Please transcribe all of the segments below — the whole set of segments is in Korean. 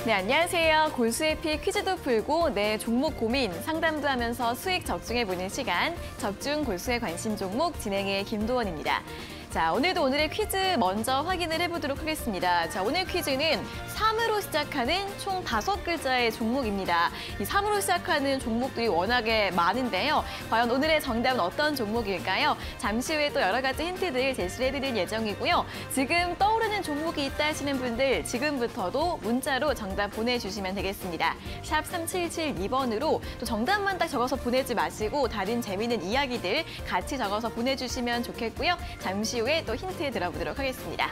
네, 안녕하세요. 골수의 피 퀴즈도 풀고 내 종목 고민, 상담도 하면서 수익 적중해보는 시간, 적중 골수의 관심 종목 진행의 김도원입니다. 자, 오늘도 오늘의 퀴즈 먼저 확인을 해보도록 하겠습니다. 자, 오늘 퀴즈는 3으로 시작하는 총 5글자의 종목입니다. 이 3으로 시작하는 종목들이 워낙에 많은데요. 과연 오늘의 정답은 어떤 종목일까요? 잠시 후에 또 여러 가지 힌트들 제시를 해드릴 예정이고요. 지금 떠오르는 종목이 있다 하시는 분들 지금부터도 문자로 정답 보내주시면 되겠습니다. 샵 3772번으로 또 정답만 딱 적어서 보내지 마시고 다른 재미있는 이야기들 같이 적어서 보내주시면 좋겠고요. 잠시 후에 또 힌트 들어보도록 하겠습니다.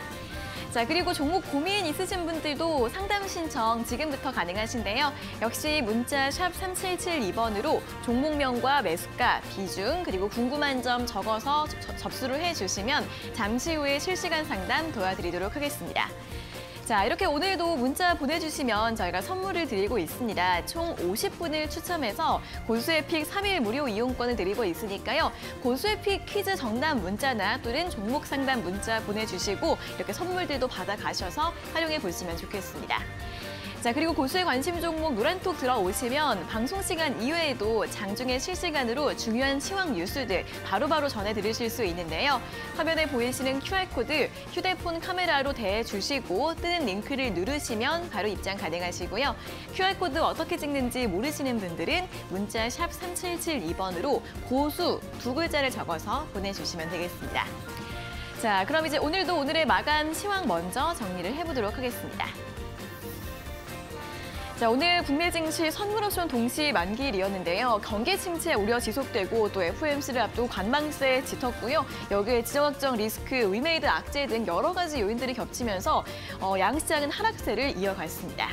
자, 그리고 종목 고민 있으신 분들도 상담 신청 지금부터 가능하신데요. 역시 문자 샵 3772번으로 종목명과 매수가, 비중, 그리고 궁금한 점 적어서 접수를 해주시면 잠시 후에 실시간 상담 도와드리도록 하겠습니다. 자, 이렇게 오늘도 문자 보내주시면 저희가 선물을 드리고 있습니다. 총 50분을 추첨해서 고수의 픽 3일 무료 이용권을 드리고 있으니까요. 고수의 픽 퀴즈 정답 문자나 또는 종목 상담 문자 보내주시고 이렇게 선물들도 받아가셔서 활용해 보시면 좋겠습니다. 자, 그리고 고수의 관심 종목 노란톡 들어오시면 방송 시간 이외에도 장중에 실시간으로 중요한 시황 뉴스들 바로바로 전해 들으실 수 있는데요. 화면에 보이시는 QR코드 휴대폰 카메라로 대주시고 뜨는 링크를 누르시면 바로 입장 가능하시고요. QR코드 어떻게 찍는지 모르시는 분들은 문자 샵 3772번으로 고수 2글자를 적어서 보내주시면 되겠습니다. 자, 그럼 이제 오늘도 오늘의 마감 시황 먼저 정리를 해보도록 하겠습니다. 자, 오늘 국내 증시 선물 옵션 동시 만기일이었는데요. 경기 침체 우려 지속되고 또 FOMC를 앞두고 관망세 짙었고요. 여기에 지정학적 리스크, 리메이드 악재 등 여러 가지 요인들이 겹치면서 양시장은 하락세를 이어갔습니다.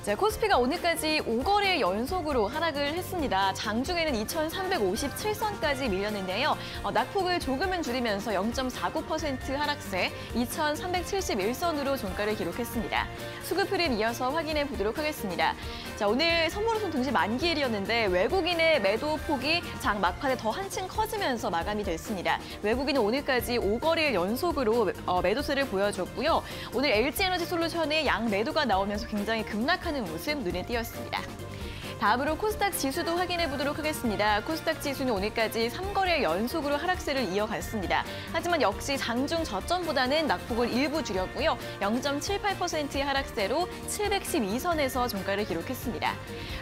자, 코스피가 오늘까지 5거래 연속으로 하락을 했습니다. 장중에는 2,357선까지 밀렸는데요. 낙폭을 조금은 줄이면서 0.49% 하락세, 2,371선으로 종가를 기록했습니다. 수급 흐름 이어서 확인해 보도록 하겠습니다. 자, 오늘 선물옵션 동시 만기일이었는데 외국인의 매도 폭이 장 막판에 더 한층 커지면서 마감이 됐습니다. 외국인은 오늘까지 5거래일 연속으로 매도세를 보여줬고요. 오늘 LG에너지솔루션의 양 매도가 나오면서 굉장히 급락하는 모습 눈에 띄었습니다. 다음으로 코스닥 지수도 확인해 보도록 하겠습니다. 코스닥 지수는 오늘까지 3거래일 연속으로 하락세를 이어갔습니다. 하지만 역시 장중 저점보다는 낙폭을 일부 줄였고요. 0.78%의 하락세로 712선에서 종가를 기록했습니다.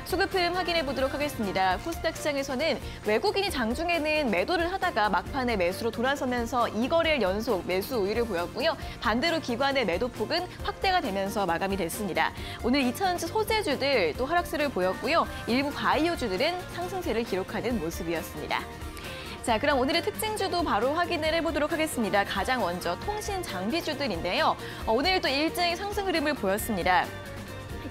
수급 흐름 확인해 보도록 하겠습니다. 코스닥 시장에서는 외국인이 장중에는 매도를 하다가 막판에 매수로 돌아서면서 2거래일 연속 매수 우위를 보였고요. 반대로 기관의 매도폭은 확대가 되면서 마감이 됐습니다. 오늘 2차전지 소재주들 또 하락세를 보였고요. 일부 바이오주들은 상승세를 기록하는 모습이었습니다. 자, 그럼 오늘의 특징주도 바로 확인을 해보도록 하겠습니다. 가장 먼저 통신 장비주들인데요. 오늘 또 일제히 상승 흐름을 보였습니다.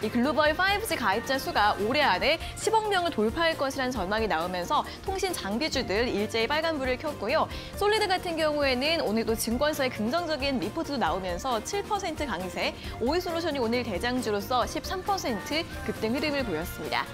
이 글로벌 5G 가입자 수가 올해 안에 10억 명을 돌파할 것이라는 전망이 나오면서 통신 장비주들 일제히 빨간불을 켰고요. 솔리드 같은 경우에는 오늘도 증권사의 긍정적인 리포트도 나오면서 7% 강세, 오이솔루션이 오늘 대장주로서 13% 급등 흐름을 보였습니다.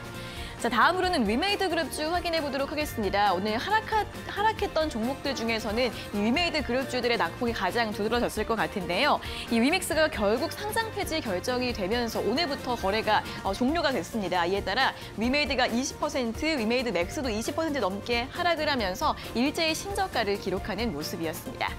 자, 다음으로는 위메이드 그룹주 확인해 보도록 하겠습니다. 오늘 하락했던 종목들 중에서는 이 위메이드 그룹주들의 낙폭이 가장 두드러졌을 것 같은데요. 이 위믹스가 결국 상장 폐지 결정이 되면서 오늘부터 거래가 종료가 됐습니다. 이에 따라 위메이드가 20%, 위메이드 맥스도 20% 넘게 하락을 하면서 일제히 신저가를 기록하는 모습이었습니다.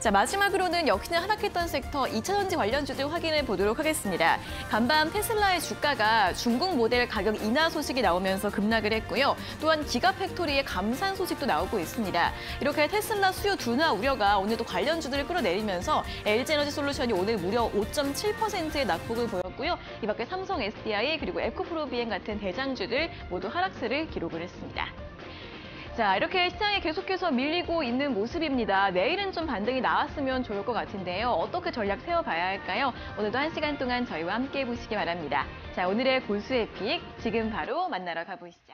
자, 마지막으로는 역시나 하락했던 섹터 2차전지 관련주들 확인해 보도록 하겠습니다. 간밤 테슬라의 주가가 중국 모델 가격 인하 소식이 나오면서 급락을 했고요. 또한 기가팩토리의 감산 소식도 나오고 있습니다. 이렇게 테슬라 수요 둔화 우려가 오늘도 관련주들을 끌어내리면서 LG에너지솔루션이 오늘 무려 5.7%의 낙폭을 보였고요. 이 밖에 삼성 SDI 그리고 에코프로비엔 같은 대장주들 모두 하락세를 기록을 했습니다. 자, 이렇게 시장에 계속해서 밀리고 있는 모습입니다. 내일은 좀 반등이 나왔으면 좋을 것 같은데요. 어떻게 전략 세워봐야 할까요? 오늘도 1시간 동안 저희와 함께 해보시기 바랍니다. 자, 오늘의 고수의 픽 지금 바로 만나러 가보시죠.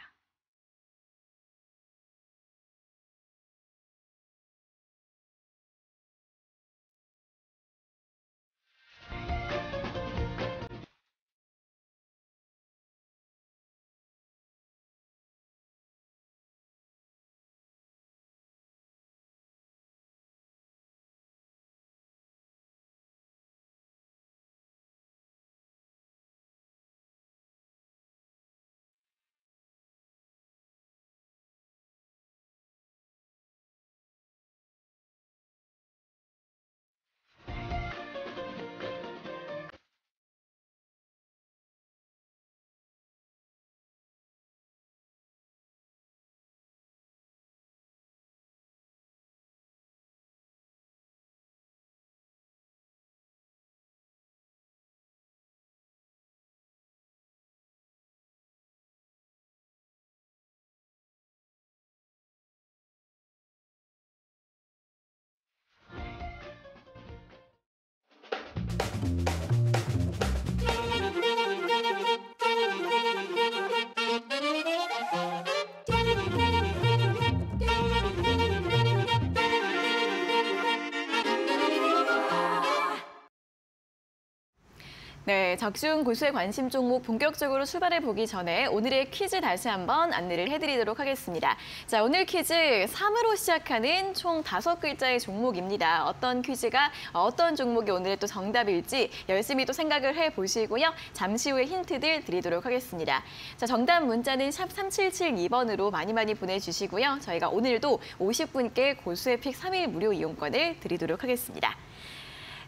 네, 적중 고수의 관심 종목 본격적으로 출발해 보기 전에 오늘의 퀴즈 다시 한번 안내를 해드리도록 하겠습니다. 자, 오늘 퀴즈 3으로 시작하는 총 5글자의 종목입니다. 어떤 퀴즈가 어떤 종목이 오늘의 또 정답일지 열심히 또 생각을 해보시고요. 잠시 후에 힌트들 드리도록 하겠습니다. 자, 정답 문자는 샵 3772번으로 많이 보내주시고요. 저희가 오늘도 50분께 고수의 픽 3일 무료 이용권을 드리도록 하겠습니다.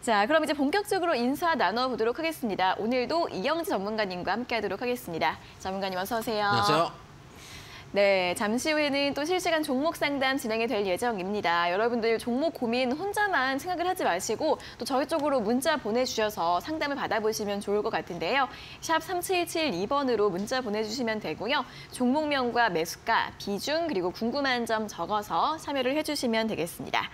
자, 그럼 이제 본격적으로 인사 나눠보도록 하겠습니다. 오늘도 이영지 전문가님과 함께하도록 하겠습니다. 전문가님 어서 오세요. 안녕하세요. 네, 잠시 후에는 또 실시간 종목 상담 진행이 될 예정입니다. 여러분들 종목 고민 혼자만 생각을 하지 마시고 또 저희 쪽으로 문자 보내주셔서 상담을 받아보시면 좋을 것 같은데요. 샵 3772번으로 문자 보내주시면 되고요. 종목명과 매수가, 비중, 그리고 궁금한 점 적어서 참여를 해주시면 되겠습니다.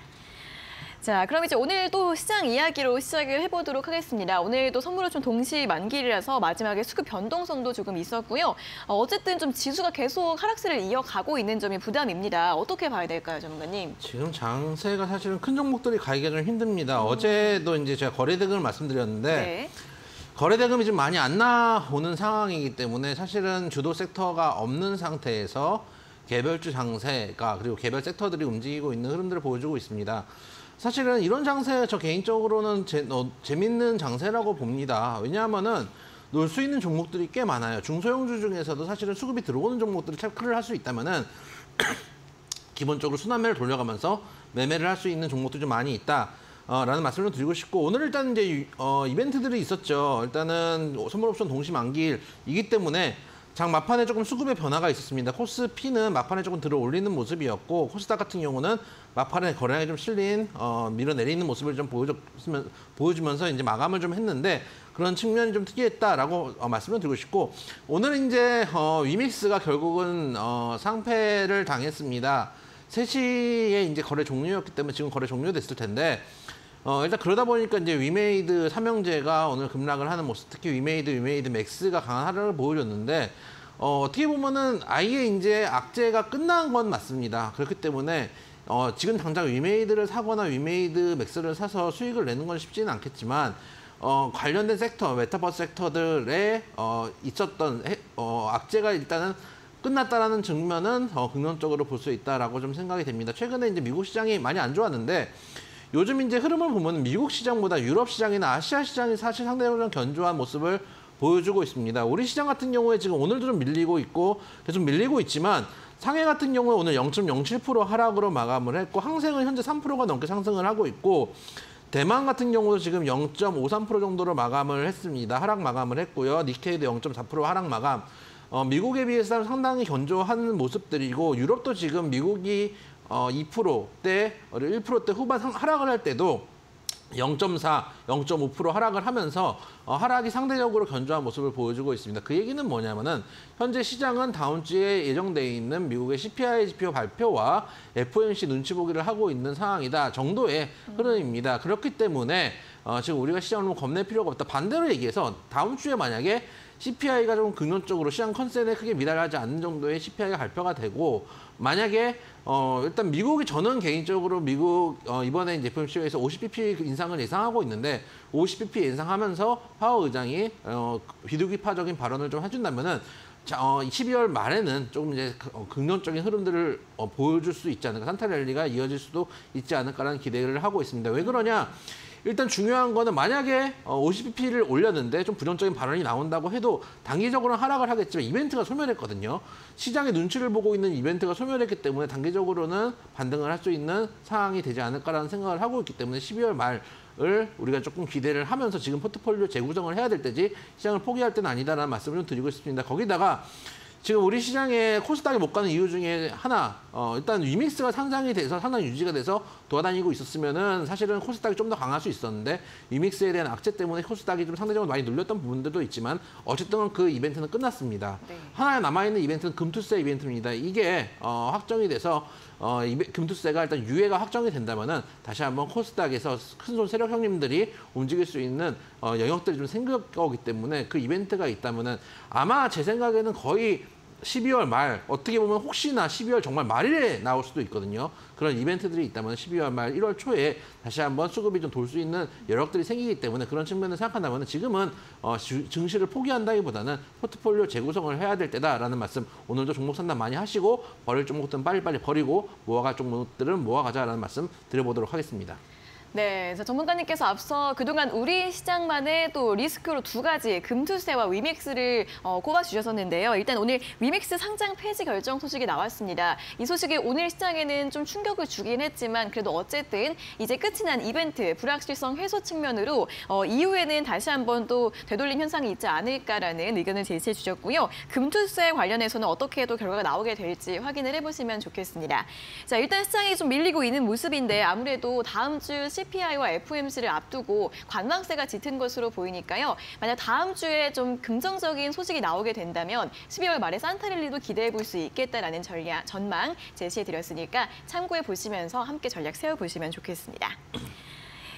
자, 그럼 이제 오늘 또 시장 이야기로 시작을 해보도록 하겠습니다. 오늘도 선물은 좀 동시 만기라서 마지막에 수급 변동성도 조금 있었고요. 어쨌든 좀 지수가 계속 하락세를 이어가고 있는 점이 부담입니다. 어떻게 봐야 될까요, 전문가님? 지금 장세가 사실은 큰 종목들이 가기가 좀 힘듭니다. 어제도 이제 제가 거래대금을 말씀드렸는데 네. 거래대금이 좀 많이 안 나오는 상황이기 때문에 사실은 주도 sek터가 없는 상태에서 개별주 장세가 그리고 개별 섹터들이 움직이고 있는 흐름들을 보여주고 있습니다. 사실은 이런 장세 저 개인적으로는 재밌는 장세라고 봅니다. 왜냐하면은 놀 수 있는 종목들이 꽤 많아요. 중소형주 중에서도 사실은 수급이 들어오는 종목들을 체크를 할 수 있다면은 기본적으로 순환매를 돌려가면서 매매를 할 수 있는 종목들이 좀 많이 있다. 라는 말씀을 드리고 싶고 오늘 일단 이제 이벤트들이 있었죠. 일단은 선물옵션 동시 만기일이기 때문에 장 막판에 조금 수급의 변화가 있었습니다. 코스피는 막판에 조금 들어 올리는 모습이었고 코스닥 같은 경우는 막판에 거래량이 좀 실린 밀어내리는 모습을 좀 보여주면서 이제 마감을 좀 했는데 그런 측면이 좀 특이했다라고 말씀을 드리고 싶고 오늘 이제 위믹스가 결국은 상패를 당했습니다. 3시에 이제 거래 종료였기 때문에 지금 거래 종료됐을 텐데 일단 그러다 보니까 이제 위메이드 삼형제가 오늘 급락을 하는 모습, 특히 위메이드 맥스가 강한 하락을 보여줬는데 어떻게 보면은 아예 이제 악재가 끝난 건 맞습니다. 그렇기 때문에 지금 당장 위메이드를 사거나 위메이드 맥스를 사서 수익을 내는 건 쉽지는 않겠지만 관련된 섹터, 메타버스 섹터들에 있었던 악재가 일단은 끝났다라는 측면은 긍정적으로 볼 수 있다라고 좀 생각이 됩니다. 최근에 이제 미국 시장이 많이 안 좋았는데 요즘 이제 흐름을 보면 미국 시장보다 유럽 시장이나 아시아 시장이 사실 상대적으로 견조한 모습을 보여주고 있습니다. 우리 시장 같은 경우에 지금 오늘도 좀 밀리고 있고 계속 밀리고 있지만 상해 같은 경우에 오늘 0.07% 하락으로 마감을 했고 항생은 현재 3%가 넘게 상승을 하고 있고 대만 같은 경우도 지금 0.53% 정도로 마감을 했습니다. 하락 마감을 했고요. 니케이도 0.4% 하락 마감. 미국에 비해서 상당히 견조한 모습들이고 유럽도 지금 미국이 2%대, 1%대 후반 하락을 할 때도 0.4, 0.5% 하락을 하면서 하락이 상대적으로 견조한 모습을 보여주고 있습니다. 그 얘기는 뭐냐면은 현재 시장은 다음 주에 예정돼 있는 미국의 CPI 지표 발표와 FOMC 눈치 보기를 하고 있는 상황이다 정도의 흐름입니다. 그렇기 때문에 지금 우리가 시장을 겁낼 필요가 없다. 반대로 얘기해서 다음 주에 만약에 CPI가 좀 긍정적으로 시장 컨센에 크게 미달하지 않는 정도의 CPI가 발표가 되고 만약에 일단 미국이 저는 개인적으로 미국 이번에 이제 FOMC에서 50bp 인상을 예상하고 있는데 50bp 인상하면서 파워 의장이 비둘기파적인 발언을 좀 해준다면은 12월 말에는 조금 이제 긍정적인 흐름들을 보여줄 수 있지 않을까, 산타 랠리가 이어질 수도 있지 않을까라는 기대를 하고 있습니다. 왜 그러냐? 일단 중요한 거는 만약에 50bp를 올렸는데 좀 부정적인 발언이 나온다고 해도 단기적으로는 하락을 하겠지만 이벤트가 소멸했거든요. 시장의 눈치를 보고 있는 이벤트가 소멸했기 때문에 단기적으로는 반등을 할 수 있는 상황이 되지 않을까라는 생각을 하고 있기 때문에 12월 말을 우리가 조금 기대를 하면서 지금 포트폴리오 재구성을 해야 될 때지 시장을 포기할 때는 아니다라는 말씀을 좀 드리고 싶습니다. 거기다가 지금 우리 시장에 코스닥이 못 가는 이유 중에 하나, 일단 위믹스가 상장이 돼서 상당히 유지가 돼서 돌아다니고 있었으면은 사실은 코스닥이 좀 더 강할 수 있었는데 위믹스에 대한 악재 때문에 코스닥이 좀 상대적으로 많이 눌렸던 부분들도 있지만 어쨌든 그 이벤트는 끝났습니다. 네. 하나 남아있는 이벤트는 금투세 이벤트입니다. 이게 확정이 돼서 금투세가 일단 유예가 확정이 된다면은 다시 한번 코스닥에서 큰손 세력 형님들이 움직일 수 있는 영역들이 좀 생길 거기 때문에 그 이벤트가 있다면은 아마 제 생각에는 거의 12월 말, 어떻게 보면 혹시나 12월 정말 말일에 나올 수도 있거든요. 그런 이벤트들이 있다면 12월 말, 1월 초에 다시 한번 수급이 좀 돌 수 있는 여력들이 생기기 때문에 그런 측면을 생각한다면 지금은 증시를 포기한다기보다는 포트폴리오 재구성을 해야 될 때다라는 말씀 오늘도 종목 상담 많이 하시고 버릴 종목들은 빨리빨리 버리고 모아갈 종목들은 모아가자라는 말씀 드려보도록 하겠습니다. 네, 그래서 전문가님께서 앞서 그동안 우리 시장만의 또 리스크로 두 가지 금투세와 위믹스를 꼽아주셨었는데요. 일단 오늘 위믹스 상장 폐지 결정 소식이 나왔습니다. 이 소식이 오늘 시장에는 좀 충격을 주긴 했지만 그래도 어쨌든 이제 끝이 난 이벤트 불확실성 해소 측면으로 이후에는 다시 한번 또 되돌림 현상이 있지 않을까라는 의견을 제시해 주셨고요. 금투세 관련해서는 어떻게 또 결과가 나오게 될지 확인을 해보시면 좋겠습니다. 자, 일단 시장이 좀 밀리고 있는 모습인데 아무래도 다음 주 CPI와 FOMC를 앞두고 관망세가 짙은 것으로 보이니까요. 만약 다음 주에 좀 긍정적인 소식이 나오게 된다면 12월 말에 산타랠리도 기대해 볼 수 있겠다라는 전망 제시해 드렸으니까 참고해 보시면서 함께 전략 세워보시면 좋겠습니다.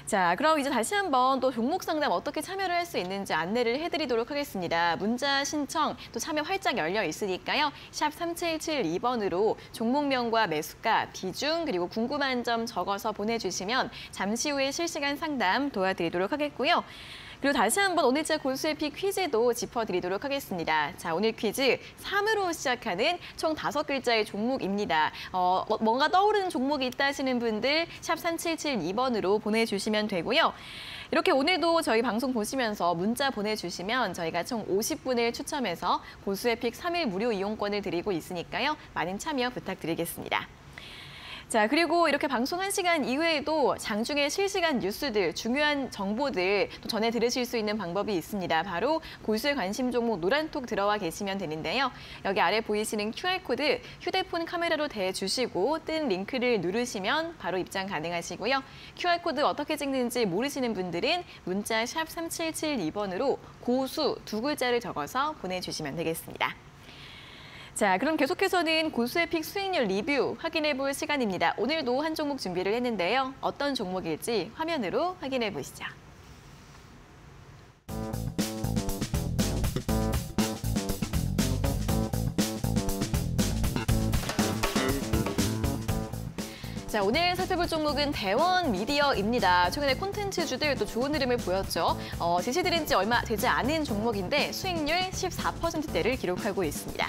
자, 그럼 이제 다시 한번 또 종목 상담 어떻게 참여를 할 수 있는지 안내를 해드리도록 하겠습니다. 문자 신청 또 참여 활짝 열려 있으니까요. 샵 3772번으로 종목명과 매수가, 비중 그리고 궁금한 점 적어서 보내주시면 잠시 후에 실시간 상담 도와드리도록 하겠고요. 그리고 다시 한번 오늘자 고수의 픽 퀴즈도 짚어드리도록 하겠습니다. 자, 오늘 퀴즈 3으로 시작하는 총 5글자의 종목입니다. 뭔가 떠오르는 종목이 있다 하시는 분들 샵 3772번으로 보내주시면 되고요. 이렇게 오늘도 저희 방송 보시면서 문자 보내주시면 저희가 총 50분을 추첨해서 고수의 픽 3일 무료 이용권을 드리고 있으니까요. 많은 참여 부탁드리겠습니다. 자, 그리고 이렇게 방송 1시간 이후에도 장중에 실시간 뉴스들, 중요한 정보들 또 전해 들으실 수 있는 방법이 있습니다. 바로 고수의 관심 종목 노란톡 들어와 계시면 되는데요. 여기 아래 보이시는 QR코드 휴대폰 카메라로 대주시고 뜬 링크를 누르시면 바로 입장 가능하시고요. QR코드 어떻게 찍는지 모르시는 분들은 문자 샵 3772번으로 고수 2글자를 적어서 보내주시면 되겠습니다. 자, 그럼 계속해서는 고수의 픽 수익률 리뷰 확인해 볼 시간입니다. 오늘도 한 종목 준비를 했는데요. 어떤 종목일지 화면으로 확인해 보시죠. 자, 오늘 살펴볼 종목은 대원 미디어입니다. 최근에 콘텐츠주들 또 좋은 흐름을 보였죠. 제시드린 지 얼마 되지 않은 종목인데 수익률 14%대를 기록하고 있습니다.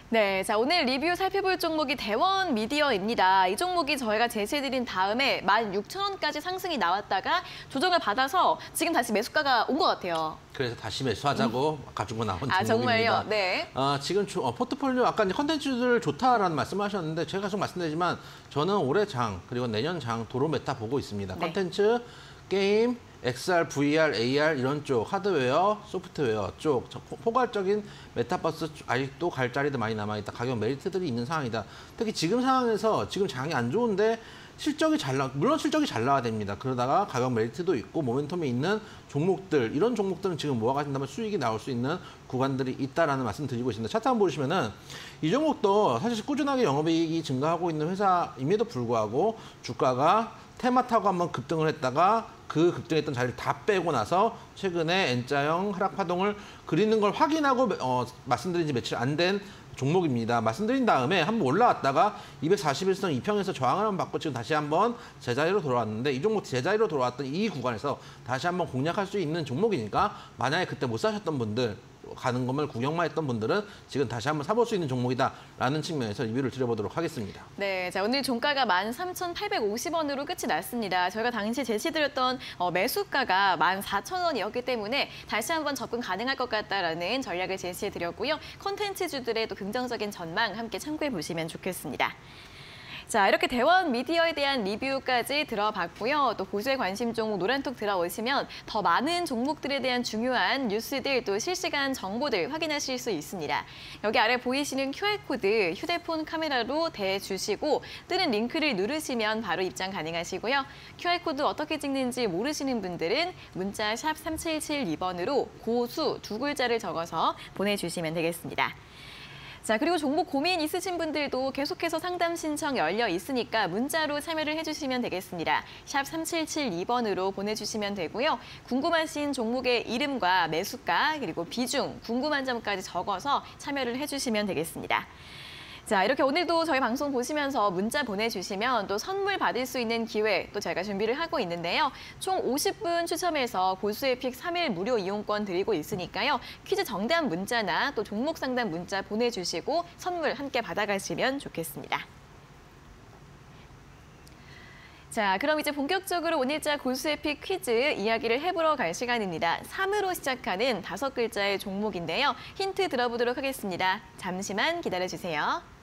네, 자, 오늘 리뷰 살펴볼 종목이 대원 미디어입니다. 이 종목이 저희가 제시해드린 다음에 16,000원까지 상승이 나왔다가 조정을 받아서 지금 다시 매수가가 온 것 같아요. 그래서 다시 매수하자고 가지고 나온 종목입니다. 정말요? 네. 지금 포트폴리오 아까 이제 컨텐츠들 좋다라는 말씀하셨는데 제가 계속 말씀드리지만 저는 올해 장 그리고 내년 장 도로 메타 보고 있습니다. 네. 컨텐츠, 게임, XR, VR, AR 이런 쪽, 하드웨어, 소프트웨어 쪽 포괄적인 메타버스 아직도 갈 자리도 많이 남아있다. 가격 메리트들이 있는 상황이다. 특히 지금 상황에서 지금 장이 안 좋은데 물론 실적이 잘 나와야 됩니다. 그러다가 가격 메리트도 있고 모멘텀이 있는 종목들, 이런 종목들은 지금 모아가신다면 수익이 나올 수 있는 구간들이 있다라는 말씀 드리고 있습니다. 차트 한번 보시면은 이 종목도 사실 꾸준하게 영업이익이 증가하고 있는 회사임에도 불구하고 주가가 테마 타고 한번 급등을 했다가 그 급등했던 자리를 다 빼고 나서 최근에 N자형 하락 파동을 그리는 걸 확인하고 말씀드린 지 며칠 안 된 종목입니다. 말씀드린 다음에 한번 올라왔다가 241선 이평에서 저항을 한번 받고 지금 다시 한번 제자리로 돌아왔는데 이 종목 제자리로 돌아왔던 이 구간에서 다시 한번 공략할 수 있는 종목이니까 만약에 그때 못 사셨던 분들 가는 것을 구경만 했던 분들은 지금 다시 한번 사볼 수 있는 종목이다라는 측면에서 리뷰를 드려보도록 하겠습니다. 네, 자, 오늘 종가가 13,850원으로 끝이 났습니다. 저희가 당시 제시드렸던 매수가가 14,000원이었기 때문에 다시 한번 접근 가능할 것 같다라는 전략을 제시해드렸고요. 콘텐츠주들의 또 긍정적인 전망 함께 참고해 보시면 좋겠습니다. 자, 이렇게 대원 미디어에 대한 리뷰까지 들어봤고요. 또 보수의 관심 종목 노란톡 들어오시면 더 많은 종목들에 대한 중요한 뉴스들 또 실시간 정보들 확인하실 수 있습니다. 여기 아래 보이시는 QR코드 휴대폰 카메라로 대주시고 뜨는 링크를 누르시면 바로 입장 가능하시고요. QR코드 어떻게 찍는지 모르시는 분들은 문자 샵 3772번으로 고수 2글자를 적어서 보내주시면 되겠습니다. 자, 그리고 종목 고민 있으신 분들도 계속해서 상담 신청 열려 있으니까 문자로 참여를 해주시면 되겠습니다. 샵 3772번으로 보내주시면 되고요. 궁금하신 종목의 이름과 매수가 그리고 비중, 궁금한 점까지 적어서 참여를 해주시면 되겠습니다. 자, 이렇게 오늘도 저희 방송 보시면서 문자 보내주시면 또 선물 받을 수 있는 기회 또 저희가 준비를 하고 있는데요. 총 50분 추첨해서 고수에픽 3일 무료 이용권 드리고 있으니까요. 퀴즈 정답 문자나 또 종목 상담 문자 보내주시고 선물 함께 받아가시면 좋겠습니다. 자, 그럼 이제 본격적으로 오늘자 고수에픽 퀴즈 이야기를 해보러 갈 시간입니다. 3으로 시작하는 5글자의 종목인데요. 힌트 들어보도록 하겠습니다. 잠시만 기다려주세요.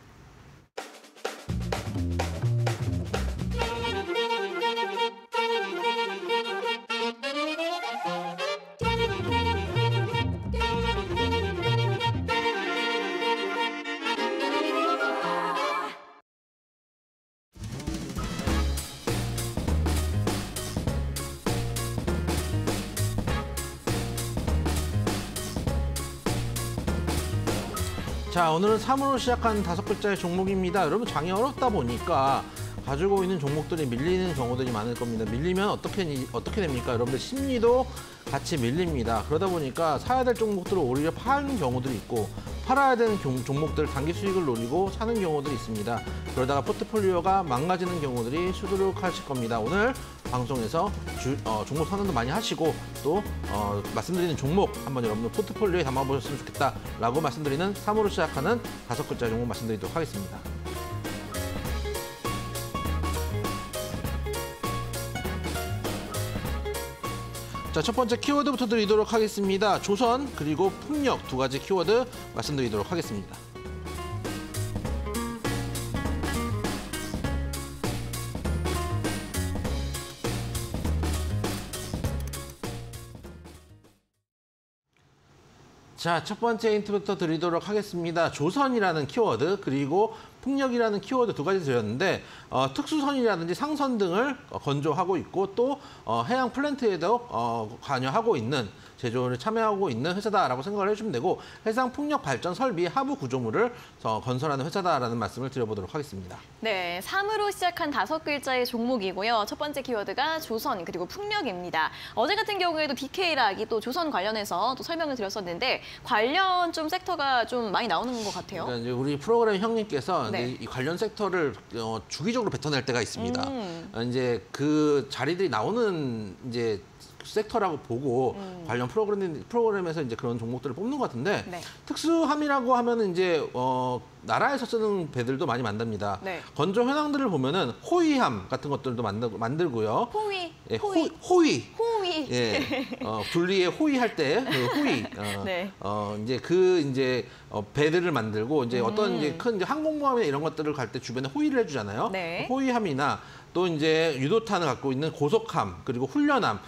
자, 오늘은 3으로 시작한 5글자의 종목입니다. 여러분, 장이 어렵다 보니까 가지고 있는 종목들이 밀리는 경우들이 많을 겁니다. 밀리면 어떻게 됩니까? 여러분들 심리도 같이 밀립니다. 그러다 보니까 사야 될 종목들을 오히려 파는 경우들이 있고 팔아야 되는 종목들 단기 수익을 노리고 사는 경우들이 있습니다. 그러다가 포트폴리오가 망가지는 경우들이 수두룩하실 겁니다. 오늘 방송에서 종목 선언도 많이 하시고 또 말씀드리는 종목 한번 여러분들 포트폴리오에 담아보셨으면 좋겠다라고 말씀드리는 3으로 시작하는 5글자 종목 말씀드리도록 하겠습니다. 자, 첫 번째 키워드부터 드리도록 하겠습니다. 조선 그리고 풍력 2가지 키워드 말씀드리도록 하겠습니다. 자, 첫 번째 힌트부터 드리도록 하겠습니다. 조선이라는 키워드 그리고 풍력이라는 키워드 2가지 드렸는데 특수선이라든지 상선 등을 건조하고 있고 또 해양 플랜트에도 관여하고 있는 제조를 참여하고 있는 회사다라고 생각을 해주시면 되고 해상 풍력 발전 설비 하부 구조물을 건설하는 회사다라는 말씀을 드려보도록 하겠습니다. 네, 3으로 시작한 5글자의 종목이고요. 첫 번째 키워드가 조선 그리고 풍력입니다. 어제 같은 경우에도 BK락이 또 조선 관련해서 또 설명을 드렸었는데 관련 좀 섹터가 좀 많이 나오는 것 같아요. 그러니까 이제 우리 프로그램 형님께서 네. 이 관련 섹터를 주기적으로 뱉어낼 때가 있습니다. 이제 그 자리들이 나오는 이제 섹터라고 보고 관련 프로그램에서 이제 그런 종목들을 뽑는 것 같은데 네. 특수함이라고 하면은 이제 나라에서 쓰는 배들도 많이 만듭니다. 네. 건조 현황들을 보면은 호위함 같은 것들도 만들고요. 호위, 예, 호위. 호위. 예, 분리에 호위할 때 그 호위. 네. 이제 배들을 만들고 이제 어떤 이제 큰 이제 항공모함이나 이런 것들을 갈 때 주변에 호위를 해주잖아요. 네. 호위함이나 또 이제 유도탄을 갖고 있는 고속함 그리고 훈련함,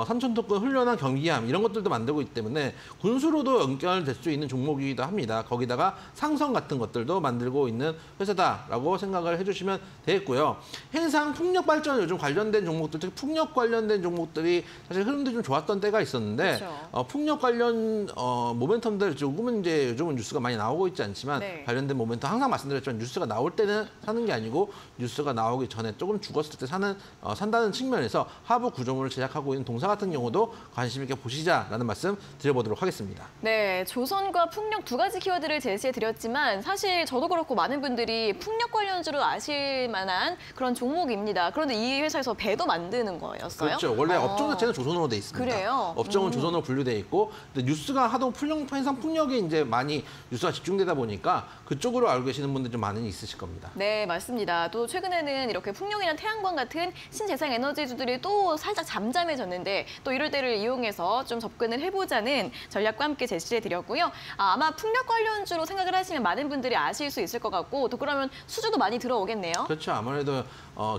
산천특권 훈련함, 경기함 이런 것들도 만들고 있기 때문에 군수로도 연결될 수 있는 종목이기도 합니다. 거기다가 상선 같은 것들도 만들고 있는 회사다라고 생각을 해주시면 되겠고요. 해상 풍력 발전 요즘 관련된 종목들, 특히 풍력 관련된 종목들이 사실 흐름도 좀 좋았던 때가 있었는데 그렇죠. 풍력 관련 모멘텀들 조금은 이제 요즘은 뉴스가 많이 나오고 있지 않지만 네. 관련된 모멘텀 항상 말씀드렸지만 뉴스가 나올 때는 사는 게 아니고 뉴스가 나오기 전에 조금 죽었을 때 산다는 측면에서 하부 구조물을 제작하고 있는 동사 같은 경우도 관심 있게 보시자라는 말씀 드려보도록 하겠습니다. 네, 조선과 풍력 2가지 키워드를 제시해드렸지만 사실 저도 그렇고 많은 분들이 풍력 관련주로 아실 만한 그런 종목입니다. 그런데 이 회사에서 배도 만드는 거였어요? 그렇죠. 원래 업종 자체는 조선으로 돼 있습니다. 그래요? 업종은 조선으로 분류돼 있고 근데 뉴스가 하도 해상 풍력에 이제 많이 뉴스가 집중되다 보니까 그쪽으로 알고 계시는 분들 좀 많이 있으실 겁니다. 네, 맞습니다. 또 최근에는 이렇게 풍력이나 태양광 같은 신재생 에너지주들이 또 살짝 잠잠해졌는데 텐데 또 이럴 때를 이용해서 좀 접근을 해보자는 전략과 함께 제시해 드렸고요. 아마 풍력 관련주로 생각을 하시면 많은 분들이 아실 수 있을 것 같고 또 그러면 수주도 많이 들어오겠네요. 그렇죠. 아무래도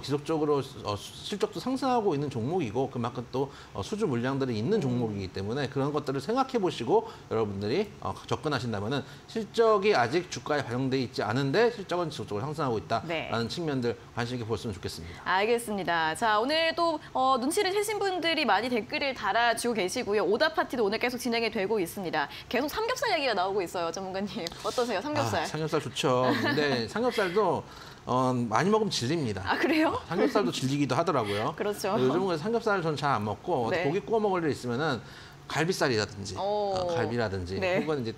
지속적으로 실적도 상승하고 있는 종목이고 그만큼 또 수주 물량들이 있는 종목이기 때문에 그런 것들을 생각해 보시고 여러분들이 접근하신다면은 실적이 아직 주가에 반영돼 있지 않은데 실적은 지속적으로 상승하고 있다라는 측면들 관심 있게 보셨으면 좋겠습니다. 알겠습니다. 자, 오늘 또 눈치를 채신 분들이 많이 댓글을 달아주고 계시고요. 오답 파티도 오늘 계속 진행이 되고 있습니다. 계속 삼겹살 얘기가 나오고 있어요, 전문가님. 어떠세요, 삼겹살? 삼겹살 좋죠. 근데 삼겹살도 많이 먹으면 질립니다. 아, 그래요? 삼겹살도 질리기도 하더라고요. 그렇죠. 요즘은 삼겹살을 저는 잘 안 먹고 네. 고기 구워 먹을 일 있으면은 갈비살이라든지 갈비라든지 네. 혹은 이제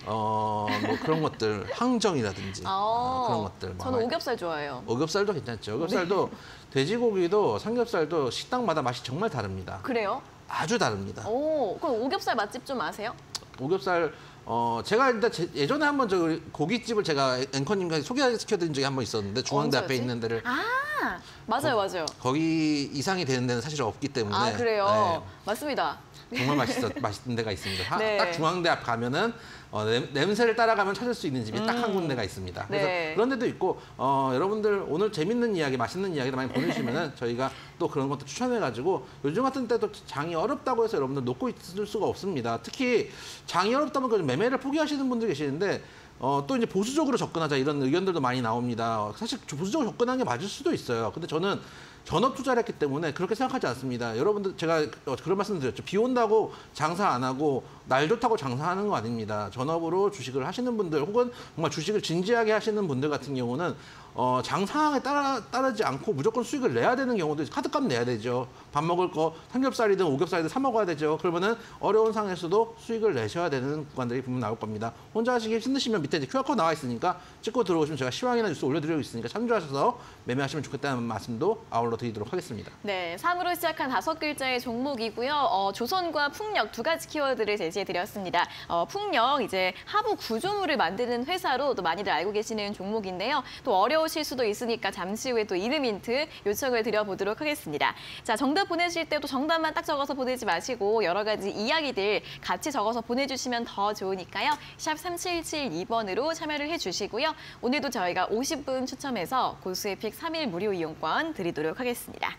뭐 그런 것들 항정이라든지 그런 것들. 저는 오겹살 좋아해요. 오겹살도 괜찮죠. 오겹살도 돼지고기도 삼겹살도 식당마다 맛이 정말 다릅니다. 그래요? 아주 다릅니다. 그럼 오겹살 맛집 좀 아세요? 오겹살 제가 일단 예전에 한번 저 고깃집을 제가 앵커님과 소개시켜드린 적이 한 번 있었는데 중앙대 앞에 언제였지? 있는 데를 맞아요, 맞아요. 거기 이상이 되는 데는 사실 없기 때문에 아, 그래요? 맞습니다. 정말 맛있는 데가 있습니다. 네. 딱 중앙대 앞 가면은 냄새를 따라가면 찾을 수 있는 집이 딱 한 군데가 있습니다. 그래서 네. 그런 데도 있고 여러분들 오늘 재밌는 이야기, 맛있는 이야기를 많이 보내주시면은 저희가 또 그런 것도 추천해가지고 요즘 같은 때도 장이 어렵다고 해서 여러분들 놓고 있을 수가 없습니다. 특히 장이 어렵다면 그 매매를 포기하시는 분들 계시는데 또 이제 보수적으로 접근하자 이런 의견들도 많이 나옵니다. 사실 보수적으로 접근하는 게 맞을 수도 있어요. 근데 저는 전업 투자를 했기 때문에 그렇게 생각하지 않습니다. 여러분들 제가 그런 말씀 드렸죠. 비 온다고 장사 안 하고 날 좋다고 장사하는 거 아닙니다. 전업으로 주식을 하시는 분들 혹은 정말 주식을 진지하게 하시는 분들 같은 경우는 장 상황에 따르지 않고 무조건 수익을 내야 되는 경우도 카드값 내야 되죠. 밥 먹을 거 삼겹살이든 오겹살이든 사 먹어야 되죠. 그러면은 어려운 상황에서도 수익을 내셔야 되는 구간들이 분명 나올 겁니다. 혼자 하시기 힘드시면 밑에 이제 QR코드 나와 있으니까 찍고 들어오시면 제가 시황이나 뉴스 올려드리고 있으니까 참조하셔서 매매하시면 좋겠다는 말씀도 아울러 드리도록 하겠습니다. 네, 3으로 시작한 5글자의 종목이고요. 조선과 풍력 두 가지 키워드를 제시해드렸습니다. 풍력, 이제 하부 구조물을 만드는 회사로 또 많이들 알고 계시는 종목인데요. 또 어려우실 수도 있으니까 잠시 후에 또 이름 힌트 요청을 드려보도록 하겠습니다. 자, 정답 보내실 때도 정답만 딱 적어서 보내지 마시고 여러 가지 이야기들 같이 적어서 보내주시면 더 좋으니까요. 샵 3772번으로 참여를 해주시고요. 오늘도 저희가 50분 추첨해서 고수의 픽 3일 무료 이용권 드리도록 하겠습니다.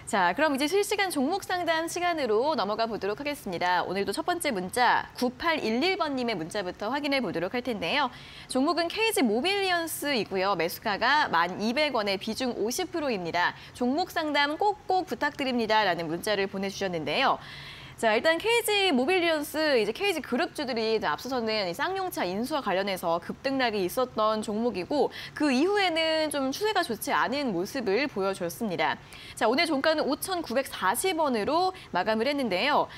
자, 그럼 이제 실시간 종목 상담 시간으로 넘어가 보도록 하겠습니다. 오늘도 첫 번째 문자 9811번님의 문자부터 확인해 보도록 할 텐데요. 종목은 KG 모빌리언스이고요. 매수가가 1,200원에 비중 50%입니다. 종목 상담 꼭꼭 부탁드립니다라는 문자를 보내주셨는데요. 자, 일단 KG 모빌리언스, 이제 KG 그룹주들이 앞서서는 쌍용차 인수와 관련해서 급등락이 있었던 종목이고 그 이후에는 좀 추세가 좋지 않은 모습을 보여줬습니다. 자, 오늘 종가는 5,940원으로 마감을 했는데요.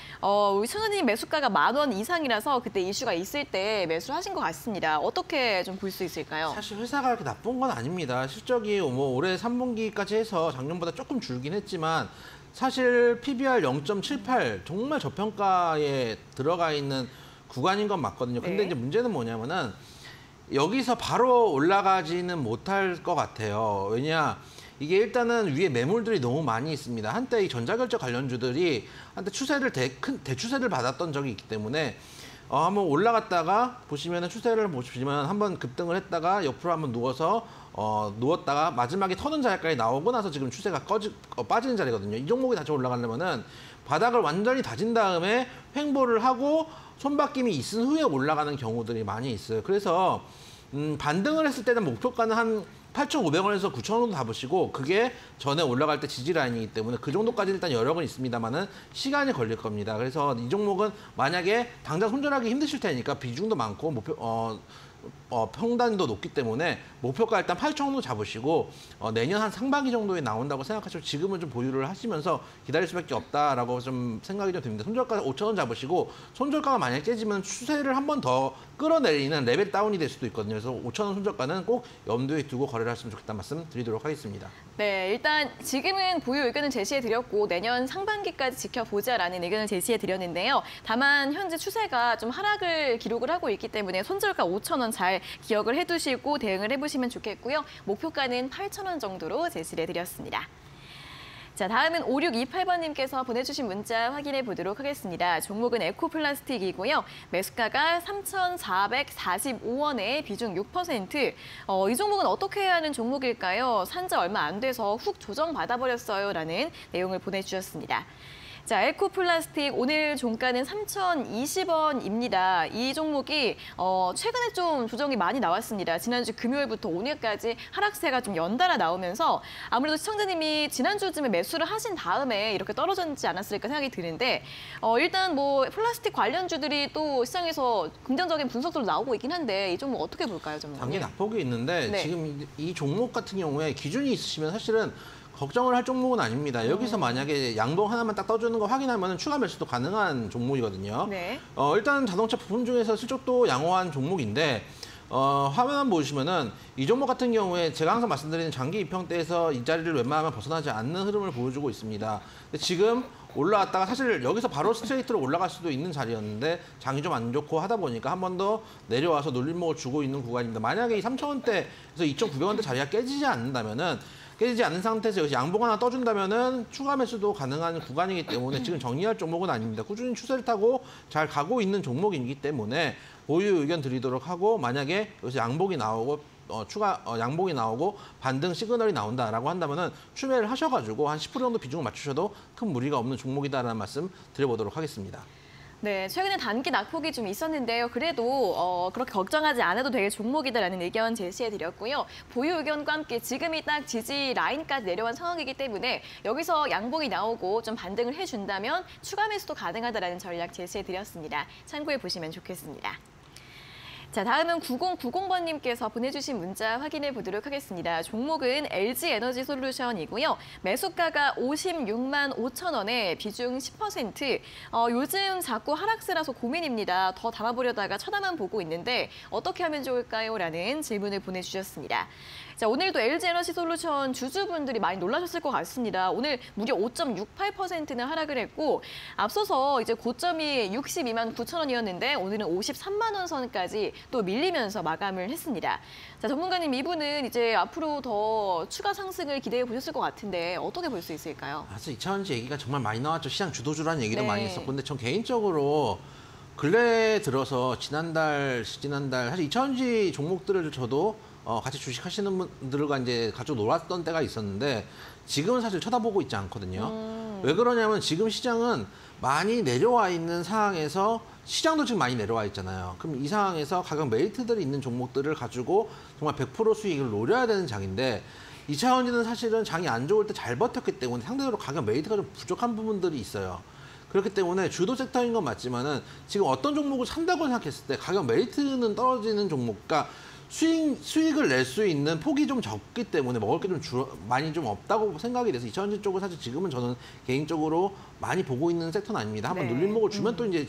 우리 천원님 매수가가 10,000원 이상이라서 그때 이슈가 있을 때 매수를 하신 것 같습니다. 어떻게 좀 볼 수 있을까요? 사실 회사가 그렇게 나쁜 건 아닙니다. 실적이 뭐 올해 3분기까지 해서 작년보다 조금 줄긴 했지만 사실 PBR 0.78 정말 저평가에 들어가 있는 구간인 건 맞거든요. 근데 네. 이제 문제는 뭐냐면은 여기서 바로 올라가지는 못할 것 같아요. 왜냐 이게 일단은 위에 매물들이 너무 많이 있습니다. 한때 이 전자결제 관련주들이 한때 추세를 큰 대추세를 받았던 적이 있기 때문에 한번 올라갔다가 보시면은 추세를 보시면 한번 급등을 했다가 옆으로 한번 누웠다가 마지막에 터는 자리까지 나오고 나서 지금 추세가 빠지는 자리거든요. 이 종목이 다시 올라가려면은 바닥을 완전히 다진 다음에 횡보를 하고 손바뀜이 있은 후에 올라가는 경우들이 많이 있어요. 그래서 반등을 했을 때는 목표가는 한 8,500원에서 9,000원 정도 잡으시고 그게 전에 올라갈 때 지지 라인이기 때문에 그 정도까지 일단 여러 건 있습니다만은 시간이 걸릴 겁니다. 그래서 이 종목은 만약에 당장 손절하기 힘드실 테니까 비중도 많고 평단도 높기 때문에 목표가 일단 8,000원 잡으시고 내년 한 상반기 정도에 나온다고 생각하시고 지금은 좀 보유를 하시면서 기다릴 수밖에 없다라고 좀 생각이 좀 듭니다. 손절가 5,000원 잡으시고 손절가가 만약에 깨지면 추세를 한 번 더 끌어내리는 레벨 다운이 될 수도 있거든요. 그래서 5,000원 손절가는 꼭 염두에 두고 거래를 하시면 좋겠다는 말씀 드리도록 하겠습니다. 네, 일단 지금은 보유 의견을 제시해드렸고 내년 상반기까지 지켜보자라는 의견을 제시해드렸는데요. 다만 현재 추세가 좀 하락을 기록을 하고 있기 때문에 손절가 5,000원 잘 기억을 해두시고 대응을 해보시면 좋겠고요. 목표가는 8,000원 정도로 제시를 해드렸습니다. 자, 다음은 5628번님께서 보내주신 문자 확인해 보도록 하겠습니다. 종목은 에코플라스틱이고요. 매수가가 3,445원에 비중 6%. 이 종목은 어떻게 해야 하는 종목일까요? 산지 얼마 안 돼서 훅 조정받아버렸어요. 라는 내용을 보내주셨습니다. 자, 에코플라스틱 오늘 종가는 3,020원입니다. 이 종목이 최근에 좀 조정이 많이 나왔습니다. 지난주 금요일부터 오늘까지 하락세가 좀 연달아 나오면서 아무래도 시청자님이 지난주쯤에 매수를 하신 다음에 이렇게 떨어졌지 않았을까 생각이 드는데 일단 뭐 플라스틱 관련주들이 또 시장에서 긍정적인 분석들로 나오고 있긴 한데 이 종목 어떻게 볼까요, 전문가님? 단기 낙폭이 있는데 네. 지금 이 종목 같은 경우에 기준이 있으시면 사실은 걱정을 할 종목은 아닙니다. 여기서 만약에 양봉 하나만 딱 떠주는 거 확인하면 추가 매수도 가능한 종목이거든요. 네. 일단 자동차 부품 중에서 실적도 양호한 종목인데 화면 한번 보시면은 이 종목 같은 경우에 제가 항상 말씀드리는 장기 입형대에서 이 자리를 웬만하면 벗어나지 않는 흐름을 보여주고 있습니다. 근데 지금 올라왔다가 사실 여기서 바로 스트레이트로 올라갈 수도 있는 자리였는데 장이 좀 안 좋고 하다 보니까 한 번 더 내려와서 눌림목을 주고 있는 구간입니다. 만약에 이 3,000원대에서 2,900원대 자리가 깨지지 않는다면은 깨지지 않는 상태에서 여기서 양봉 하나 떠준다면은 추가 매수도 가능한 구간이기 때문에 지금 정리할 종목은 아닙니다. 꾸준히 추세를 타고 잘 가고 있는 종목이기 때문에 보유 의견 드리도록 하고 만약에 여기서 양봉이 나오고 양봉이 나오고 반등 시그널이 나온다라고 한다면은 추매를 하셔가지고 한 10% 정도 비중을 맞추셔도 큰 무리가 없는 종목이다라는 말씀 드려보도록 하겠습니다. 네, 최근에 단기 낙폭이 좀 있었는데요. 그래도 그렇게 걱정하지 않아도 될 종목이다라는 의견 제시해드렸고요. 보유 의견과 함께 지금이 딱 지지 라인까지 내려온 상황이기 때문에 여기서 양봉이 나오고 좀 반등을 해준다면 추가 매수도 가능하다라는 전략 제시해드렸습니다. 참고해 보시면 좋겠습니다. 자, 다음은 9090번님께서 보내주신 문자 확인해 보도록 하겠습니다. 종목은 LG에너지솔루션이고요. 매수가가 56만 5천 원에 비중 10%. 요즘 자꾸 하락세라서 고민입니다. 더 담아보려다가 쳐다만 보고 있는데 어떻게 하면 좋을까요? 라는 질문을 보내주셨습니다. 자, 오늘도 LG에너지솔루션 주주분들이 많이 놀라셨을 것 같습니다. 오늘 무려 5.68%나 하락을 했고 앞서서 이제 고점이 62만 9천 원이었는데 오늘은 53만 원 선까지 또 밀리면서 마감을 했습니다. 자, 전문가님 이분은 이제 앞으로 더 추가 상승을 기대해 보셨을 것 같은데 어떻게 볼 수 있을까요? 사실 2차원지 얘기가 정말 많이 나왔죠. 시장 주도주라는 얘기도 네. 많이 했었고 근데 전 개인적으로 근래 들어서 지난달 사실 2차원지 종목들을 저도 같이 주식하시는 분들과 이제 가지고 놀았던 때가 있었는데 지금은 사실 쳐다보고 있지 않거든요. 왜 그러냐면 지금 시장은 많이 내려와 있는 상황에서 시장도 지금 많이 내려와 있잖아요. 그럼 이 상황에서 가격 메리트들이 있는 종목들을 가지고 정말 100% 수익을 노려야 되는 장인데 2차원지는 사실은 장이 안 좋을 때 잘 버텼기 때문에 상대적으로 가격 메리트가 좀 부족한 부분들이 있어요. 그렇기 때문에 주도 섹터인 건 맞지만은 지금 어떤 종목을 산다고 생각했을 때 가격 메리트는 떨어지는 종목, 그러니까 수익을 낼 수 있는 폭이 좀 적기 때문에 먹을 게 좀 많이 좀 없다고 생각이 돼서 2차원지 쪽은 사실 지금은 저는 개인적으로 많이 보고 있는 섹터는 아닙니다. 한번 네. 눌림목을 주면 또 이제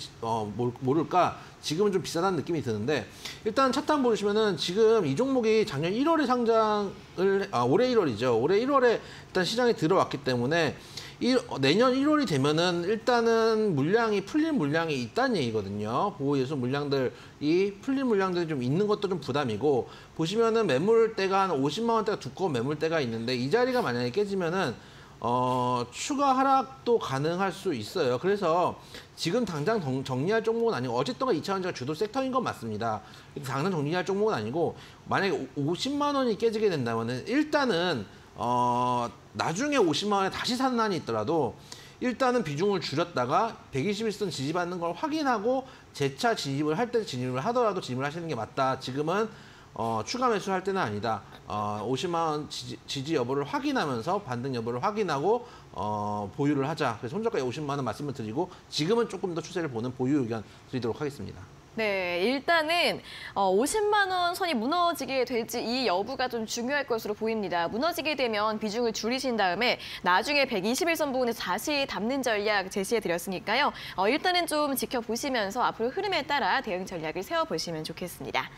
모를까 지금은 좀 비싸다는 느낌이 드는데 일단 차트 한번 보시면은 지금 이 종목이 작년 1월에 상장을 올해 1월이죠. 올해 1월에 일단 시장에 들어왔기 때문에 내년 1월이 되면은 일단은 물량이 풀릴 물량이 있다는 얘기거든요. 보호예수 물량들이 풀릴 물량들이 좀 있는 것도 좀 부담이고 보시면은 매물대가 한 50만 원대가 두꺼운 매물대가 있는데 이 자리가 만약에 깨지면은 추가 하락도 가능할 수 있어요. 그래서 지금 당장 정리할 종목은 아니고 어쨌든 2차원지가 주도 섹터인 건 맞습니다. 당장 정리할 종목은 아니고 만약에 50만 원이 깨지게 된다면은 일단은 나중에 50만 원에 다시 사는 한이 있더라도 일단은 비중을 줄였다가 121선 지지받는 걸 확인하고 재차 진입을 할 때 진입을 하더라도 진입을 하시는 게 맞다. 지금은 추가 매수할 때는 아니다. 50만 원 지지 여부를 확인하면서 반등 여부를 확인하고 보유를 하자. 그래서 손절가에 50만 원 말씀을 드리고 지금은 조금 더 추세를 보는 보유 의견 드리도록 하겠습니다. 네, 일단은 50만 원 선이 무너지게 될지 이 여부가 좀 중요할 것으로 보입니다. 무너지게 되면 비중을 줄이신 다음에 나중에 121선 부분에서 다시 담는 전략 제시해드렸으니까요. 일단은 좀 지켜보시면서 앞으로 흐름에 따라 대응 전략을 세워보시면 좋겠습니다.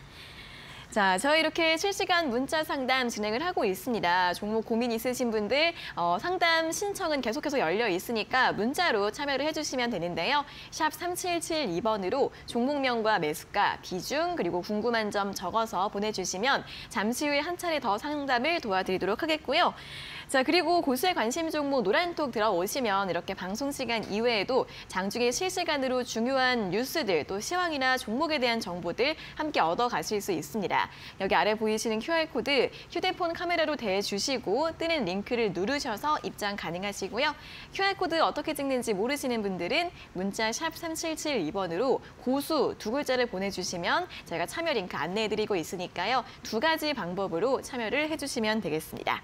자, 저희 이렇게 실시간 문자 상담 진행을 하고 있습니다. 종목 고민 있으신 분들 상담 신청은 계속해서 열려 있으니까 문자로 참여를 해주시면 되는데요. 샵 3772번으로 종목명과 매수가, 비중, 그리고 궁금한 점 적어서 보내주시면 잠시 후에 한 차례 더 상담을 도와드리도록 하겠고요. 자, 그리고 고수의 관심 종목 노란톡 들어오시면 이렇게 방송 시간 이외에도 장중에 실시간으로 중요한 뉴스들 또 시황이나 종목에 대한 정보들 함께 얻어가실 수 있습니다. 여기 아래 보이시는 QR코드 휴대폰 카메라로 대주시고 뜨는 링크를 누르셔서 입장 가능하시고요. QR코드 어떻게 찍는지 모르시는 분들은 문자 샵 3772번으로 고수 두 글자를 보내주시면 저희가 참여 링크 안내해드리고 있으니까요. 두 가지 방법으로 참여를 해주시면 되겠습니다.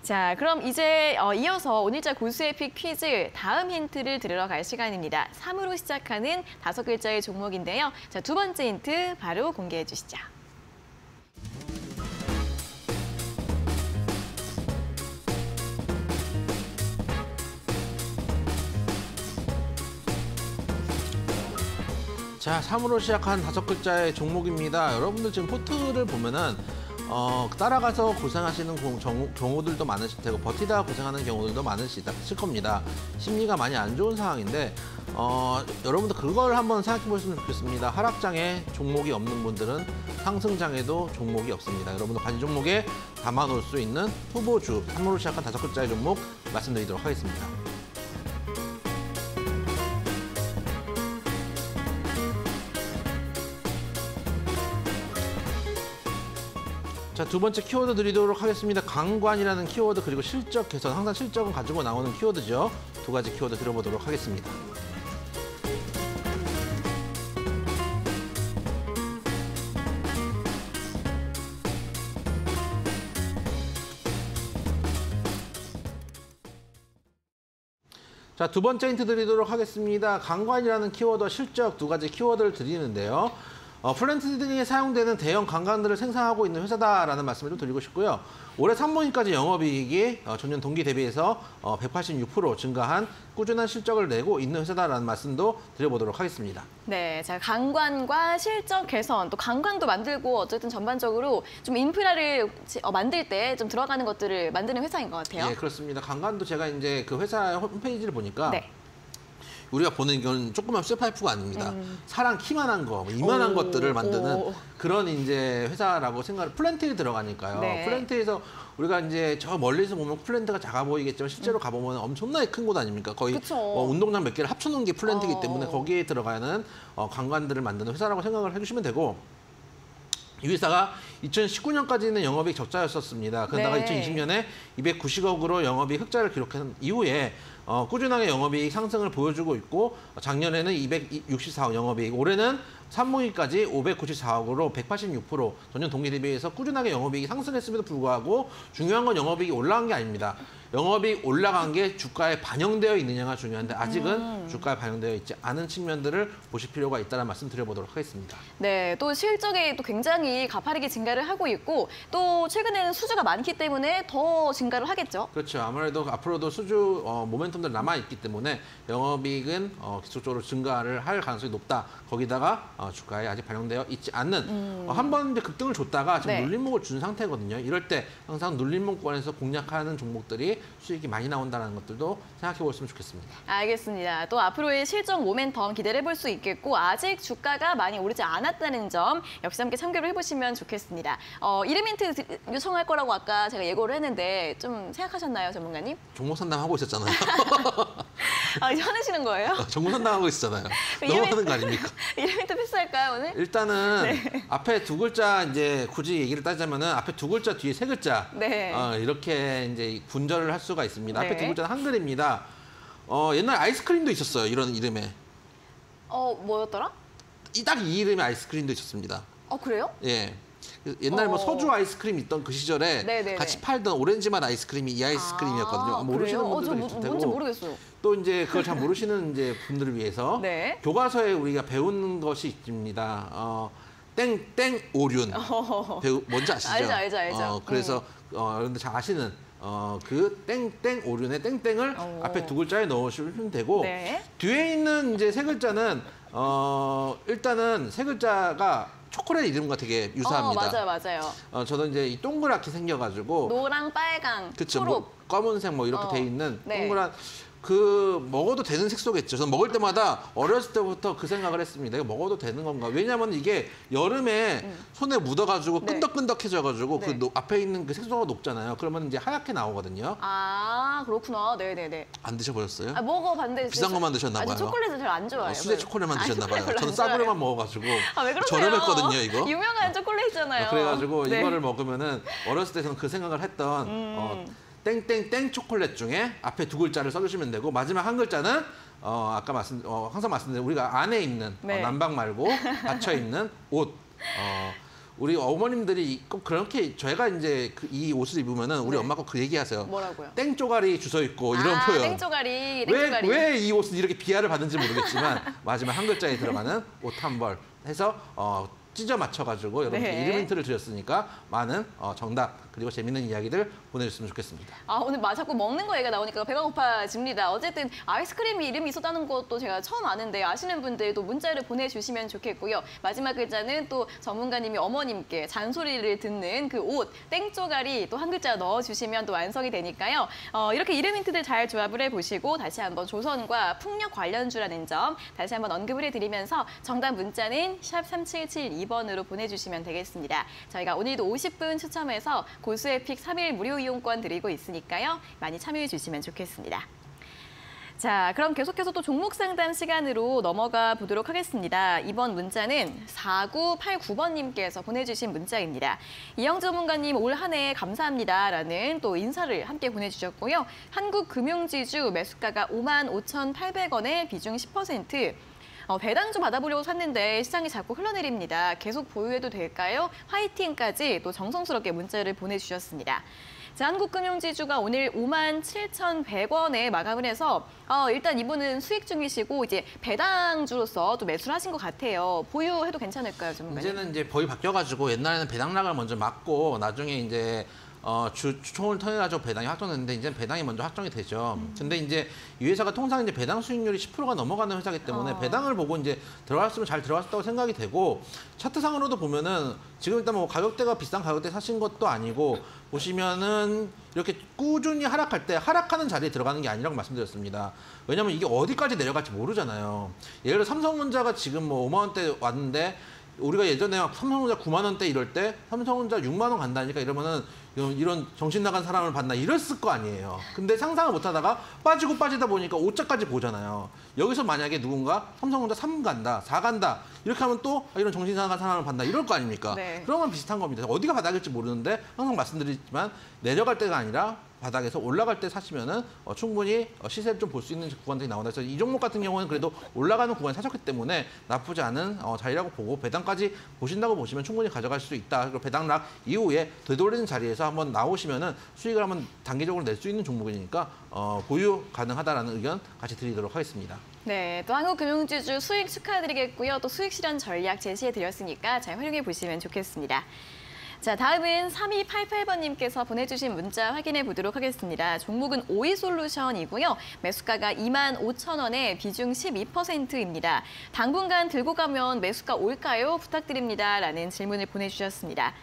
자, 그럼 이제 이어서 오늘자 고수의 픽 퀴즈 다음 힌트를 들으러 갈 시간입니다. 3으로 시작하는 5글자의 종목인데요. 자, 두 번째 힌트 바로 공개해 주시죠. 자, 3으로 시작한 5글자의 종목입니다. 여러분들 지금 포트를 보면은 따라가서 고생하시는 경우들도 많으실 테고 버티다가 고생하는 경우들도 많으실 겁니다. 심리가 많이 안 좋은 상황인데 여러분들 그걸 한번 생각해 보시면 좋겠습니다. 하락장에 종목이 없는 분들은 상승장에도 종목이 없습니다. 여러분들 관심 종목에 담아놓을 수 있는 후보주 3으로 시작한 5글자의 종목 말씀드리도록 하겠습니다. 자, 두 번째 키워드 드리도록 하겠습니다. 강관이라는 키워드 그리고 실적 개선, 항상 실적은 가지고 나오는 키워드죠. 두 가지 키워드 들어보도록 하겠습니다. 자, 두 번째 힌트 드리도록 하겠습니다. 강관이라는 키워드와 실적 두 가지 키워드를 드리는데요. 플랜트 등에 사용되는 대형 강관들을 생산하고 있는 회사다라는 말씀을 좀 드리고 싶고요. 올해 3분기까지 영업이익이 전년 동기 대비해서 186% 증가한 꾸준한 실적을 내고 있는 회사다라는 말씀도 드려보도록 하겠습니다. 네, 자, 강관과 실적 개선, 또 강관도 만들고 어쨌든 전반적으로 좀 인프라를 만들 때 좀 들어가는 것들을 만드는 회사인 것 같아요. 예, 그렇습니다. 강관도 제가 이제 그 회사 홈페이지를 보니까 네. 우리가 보는 이건 조그만 쇠파이프가 아닙니다. 사람 키만한 거, 이만한 것들을 만드는 그런 이제 회사라고 플랜트에 들어가니까요. 네. 플랜트에서 우리가 이제 저 멀리서 보면 플랜트가 작아 보이겠지만 실제로 가보면 엄청나게 큰 곳 아닙니까? 거의 운동장 몇 개를 합쳐놓은 게 플랜트이기 때문에 거기에 들어가는 관관들을 만드는 회사라고 생각을 해주시면 되고, 이 회사가 2019년까지는 영업이익 적자였었습니다. 그러다가 네. 2020년에 290억으로 영업이익 흑자를 기록한 이후에 꾸준하게 영업이익 상승을 보여주고 있고, 작년에는 264억 영업이익, 올해는 3분기까지 594억으로 186% 전년 동기 대비해서 꾸준하게 영업이익이 상승했음에도 불구하고 중요한 건 영업이익이 올라간 게 아닙니다. 영업이익 올라간 게 주가에 반영되어 있느냐가 중요한데 아직은 주가에 반영되어 있지 않은 측면들을 보실 필요가 있다는 말씀 드려보도록 하겠습니다. 네, 또 실적이 또 굉장히 가파르게 증가를 하고 있고 또 최근에는 수주가 많기 때문에 더 증가를 하겠죠. 그렇죠. 아무래도 앞으로도 수주 모멘텀들 남아있기 때문에 영업이익은 기술적으로 증가를 할 가능성이 높다. 거기다가 주가에 아직 반영되어 있지 않는 한 번 이제 급등을 줬다가 지금 네. 눌림목을 준 상태거든요. 이럴 때 항상 눌림목권에서 공략하는 종목들이 수익이 많이 나온다는 것들도 생각해 보셨으면 좋겠습니다. 알겠습니다. 또 앞으로의 실적 모멘텀 기대를 해볼 수 있겠고 아직 주가가 많이 오르지 않았다는 점 역시 함께 참고를 해보시면 좋겠습니다. 이름 힌트 요청할 거라고 아까 제가 예고를 했는데 좀 생각하셨나요, 전문가님? 종목 상담하고 있었잖아요. 이제 화내시는 거예요? 종목 상담하고 있었잖아요. 넘어가는 거 아닙니까? 이름 힌트 패스할까요, 오늘? 일단은 네. 앞에 두 글자 이제 굳이 얘기를 따자면은 앞에 두 글자 뒤에 세 글자 네. 이렇게 이제 분절을 할 수가 있습니다. 앞에 네. 두 글자는 한글입니다. 옛날 아이스크림도 있었어요. 이런 이름에. 뭐였더라? 딱 이 이름의 아이스크림도 있었습니다. 그래요? 예. 옛날 뭐 서주 아이스크림 있던 그 시절에 네네네. 같이 팔던 오렌지 맛 아이스크림이 이 아이스크림이었거든요. 모르시는 그래요? 분들도 저 있을 테고. 뭔지 모르겠어요. 또 이제 그걸 잘 모르시는 이제 분들을 위해서 네. 교과서에 우리가 배우는 것이 있습니다. 땡땡 오륜. 뭔지 아시죠? 알죠. 그래서 여러분들 잘 아시는 그 땡땡 오륜의 땡땡을 앞에 두 글자에 넣으시면 되고 네. 뒤에 있는 이제 세 글자는 일단은 세 글자가 초콜릿 이름과 되게 유사합니다. 맞아요. 저도 이제 이 동그랗게 생겨가지고 노랑, 빨강, 그쵸, 초록. 뭐 검은색 뭐 이렇게 돼 있는 네. 동그란 먹어도 되는 색소겠죠. 저는 먹을 때마다 어렸을 때부터 그 생각을 했습니다. 이거 먹어도 되는 건가? 왜냐하면 이게 여름에 손에 묻어가지고 네. 끈덕끈덕해져가지고 네. 그 앞에 있는 그 색소가 녹잖아요. 그러면 이제 하얗게 나오거든요. 아, 그렇구나. 네네네. 안 드셔보셨어요? 아, 먹어봤는데. 비싼 것만 드셨나 봐요. 아니, 초콜릿을 잘 안 좋아해요. 수제 초콜릿만 드셨나 봐요. 초콜릿 저는 안 싸구려만 좋아해요. 먹어가지고 아, 왜 그러세요? 저렴했거든요, 이거. 유명한 초콜릿이잖아요. 그래가지고 네. 이거를 먹으면은 어렸을 때 저는 그 생각을 했던 땡땡땡 초콜릿 중에 앞에 두 글자를 써주시면 되고 마지막 한 글자는 아까 항상 말씀드린 우리가 안에 입는 네. 난방 말고 닫혀 있는 옷. 우리 어머님들이 꼭 그렇게 저희가 이제 이 옷을 입으면은 우리 네. 엄마가 그 얘기하세요. 뭐라고요? 땡쪼가리 주워 있고 이런 표현. 땡쪼가리. 왜 이 옷은 이렇게 비하를 받는지 모르겠지만 마지막 한 글자에 들어가는 옷 한 벌 해서 찢어 맞춰가지고 여러분께 네. 이름 힌트를 드렸으니까 많은 정답 그리고 재밌는 이야기들 보내주셨으면 좋겠습니다. 아, 오늘 자꾸 먹는 거 얘기가 나오니까 배가 고파집니다. 어쨌든 아이스크림 이름이 있었다는 것도 제가 처음 아는데 아시는 분들도 문자를 보내주시면 좋겠고요. 마지막 글자는 또 전문가님이 어머님께 잔소리를 듣는 그 옷, 땡쪼가리 또 한 글자 넣어주시면 또 완성이 되니까요. 이렇게 이름 힌트들 잘 조합을 해보시고 다시 한번 조선과 풍력 관련주라는 점 다시 한번 언급을 해드리면서 정답 문자는 샵 3772번으로 보내주시면 되겠습니다. 저희가 오늘도 50분 추첨해서 고수에픽 3일 무료 이용권 드리고 있으니까요. 많이 참여해 주시면 좋겠습니다. 자, 그럼 계속해서 또 종목 상담 시간으로 넘어가 보도록 하겠습니다. 이번 문자는 4989번님께서 보내주신 문자입니다. 이영 전문가님 올 한 해 감사합니다라는 또 인사를 함께 보내주셨고요. 한국금융지주 매수가가 55,800원에 비중 10%. 배당 좀 받아보려고 샀는데 시장이 자꾸 흘러내립니다. 계속 보유해도 될까요? 화이팅까지 또 정성스럽게 문자를 보내주셨습니다. 자, 한국금융지주가 오늘 57,100원에 마감을 해서 일단 이분은 수익 중이시고 이제 배당주로서 또 매수를 하신 것 같아요. 보유해도 괜찮을까요, 전문가님? 이제는 이제 법이 바뀌어가지고 옛날에는 배당락을 먼저 막고 나중에 이제 주총을 통해 가지고 배당이 확정됐는데 이제 배당이 먼저 확정이 되죠. 근데 이제 이 회사가 통상 이제 배당 수익률이 10%가 넘어가는 회사이기 때문에 배당을 보고 이제 들어갔으면 잘 들어갔다고 생각이 되고 차트상으로도 보면은 지금 일단 뭐 가격대가 비싼 가격대 사신 것도 아니고 보시면은 이렇게 꾸준히 하락할 때 하락하는 자리에 들어가는 게 아니라고 말씀드렸습니다. 왜냐면 이게 어디까지 내려갈지 모르잖아요. 예를 들어 삼성전자가 지금 뭐 5만 원대 왔는데 우리가 예전에 막 삼성전자 9만 원대 이럴 때 삼성전자 6만 원 간다니까 이러면은 이런 정신 나간 사람을 봤나 이랬을 거 아니에요. 근데 상상을 못 하다가 빠지고 빠지다 보니까 5자까지 보잖아요. 여기서 만약에 누군가 삼성전자 3 간다, 4 간다 이렇게 하면 또 이런 정신 나간 사람을 봤나 이럴 거 아닙니까? 네. 그런 건 비슷한 겁니다. 어디가 바닥일지 모르는데 항상 말씀드리지만 내려갈 때가 아니라 바닥에서 올라갈 때 사시면은 충분히 시세를 좀 볼 수 있는 구간들이 나온다. 그래서 이 종목 같은 경우는 그래도 올라가는 구간에 사셨기 때문에 나쁘지 않은 자리라고 보고 배당까지 보신다고 보시면 충분히 가져갈 수 있다. 그리고 배당락 이후에 되돌리는 자리에서 한번 나오시면은 수익을 한번 단기적으로 낼 수 있는 종목이니까 보유 가능하다라는 의견 같이 드리도록 하겠습니다. 네, 또 한국금융지주 수익 축하드리겠고요. 또 수익 실현 전략 제시해드렸으니까 잘 활용해 보시면 좋겠습니다. 자, 다음은 3288번님께서 보내주신 문자 확인해 보도록 하겠습니다. 종목은 오이솔루션이고요. 매수가가 25,000원에 비중 12%입니다. 당분간 들고 가면 매수가 올까요? 부탁드립니다. 라는 질문을 보내주셨습니다.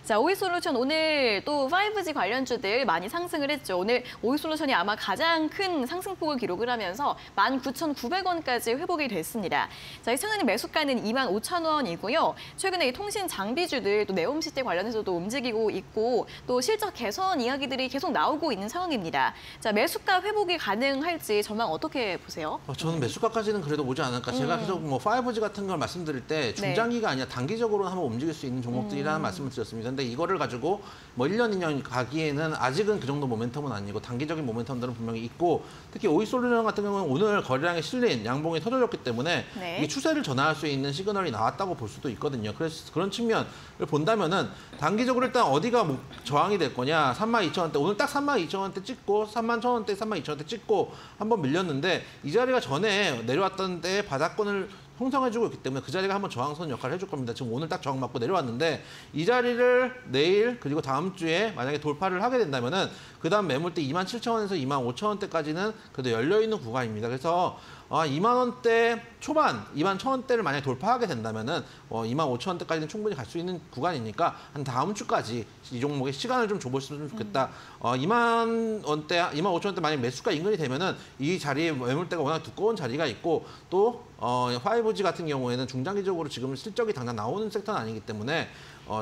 자, 오이솔루션 오늘 또 5G 관련주들 많이 상승을 했죠. 오늘 오이솔루션이 아마 가장 큰 상승폭을 기록을 하면서 19,900원까지 회복이 됐습니다. 자, 이 최근에 매수가는 25,000원이고요. 최근에 이 통신 장비주들 또 네옴시대 관련해서도 움직이고 있고 또 실적 개선 이야기들이 계속 나오고 있는 상황입니다. 자, 매수가 회복이 가능할지 전망 어떻게 보세요? 저는 매수가까지는 그래도 오지 않을까. 제가 계속 뭐 5G 같은 걸 말씀드릴 때 중장기가 아니라 단기적으로는 한번 움직일 수 있는 종목들이라는 말씀을 드렸습니다. 근데 이거를 가지고 뭐 1년, 2년 가기에는 아직은 그 정도 모멘텀은 아니고 단기적인 모멘텀들은 분명히 있고 특히 오이솔루션 같은 경우는 오늘 거래량에 실린 양봉이 터져졌기 때문에 이게 추세를 전환할 수 있는 시그널이 나왔다고 볼 수도 있거든요. 그래서 그런 측면을 본다면은 단기적으로 일단 어디가 저항이 될 거냐. 32,000원대 오늘 딱 32,000원대 찍고 31,000원대, 32,000원대 찍고 한번 밀렸는데 이 자리가 전에 내려왔던 때 바닥권을 형성해주고 있기 때문에 그 자리가 한번 저항선 역할을 해줄 겁니다. 지금 오늘 딱 저항 맞고 내려왔는데 이 자리를 내일 그리고 다음 주에 만약에 돌파를 하게 된다면은 그 다음 매물대 27,000원에서 25,000원대까지는 그래도 열려있는 구간입니다. 그래서 2만 원대 초반, 2만 1,000원대를 만약에 돌파하게 된다면은 2만 5천 원대까지는 충분히 갈 수 있는 구간이니까 한 다음 주까지 이 종목에 시간을 좀 줘보시면 좋겠다. 2만 원대, 2만 5천 원대 만약 매수가 인근이 되면은 이 자리에 매물대가 워낙 두꺼운 자리가 있고 또 5G 같은 경우에는 중장기적으로 지금 실적이 당장 나오는 섹터는 아니기 때문에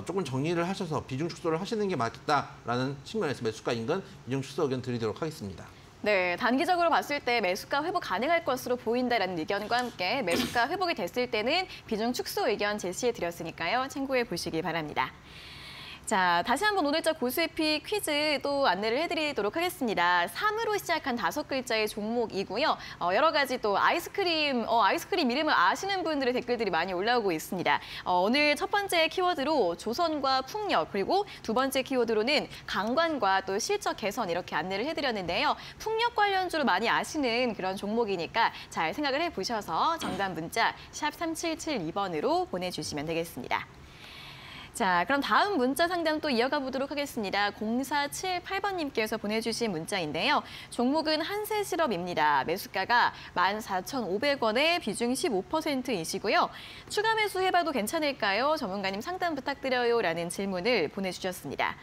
조금 정리를 하셔서 비중 축소를 하시는 게 맞겠다라는 측면에서 매수가 인근 비중 축소 의견 드리도록 하겠습니다. 네, 단기적으로 봤을 때 매수가 회복 가능할 것으로 보인다라는 의견과 함께 매수가 회복이 됐을 때는 비중 축소 의견 제시해드렸으니까요. 참고해 보시기 바랍니다. 자, 다시 한번 오늘자 고수해피 퀴즈 또 안내를 해드리도록 하겠습니다. 3으로 시작한 5글자의 종목이고요. 여러 가지 또 아이스크림 이름을 아시는 분들의 댓글들이 많이 올라오고 있습니다. 오늘 첫 번째 키워드로 조선과 풍력, 그리고 두 번째 키워드로는 강관과 또 실적 개선 이렇게 안내를 해드렸는데요. 풍력 관련주로 많이 아시는 그런 종목이니까 잘 생각을 해보셔서 정답 문자 샵 3772번으로 보내주시면 되겠습니다. 자, 그럼 다음 문자 상담 또 이어가 보도록 하겠습니다. 0478번님께서 보내주신 문자인데요. 종목은 한세실업입니다. 매수가가 14,500원에 비중 15%이시고요. 추가 매수 해봐도 괜찮을까요? 전문가님 상담 부탁드려요. 라는 질문을 보내주셨습니다.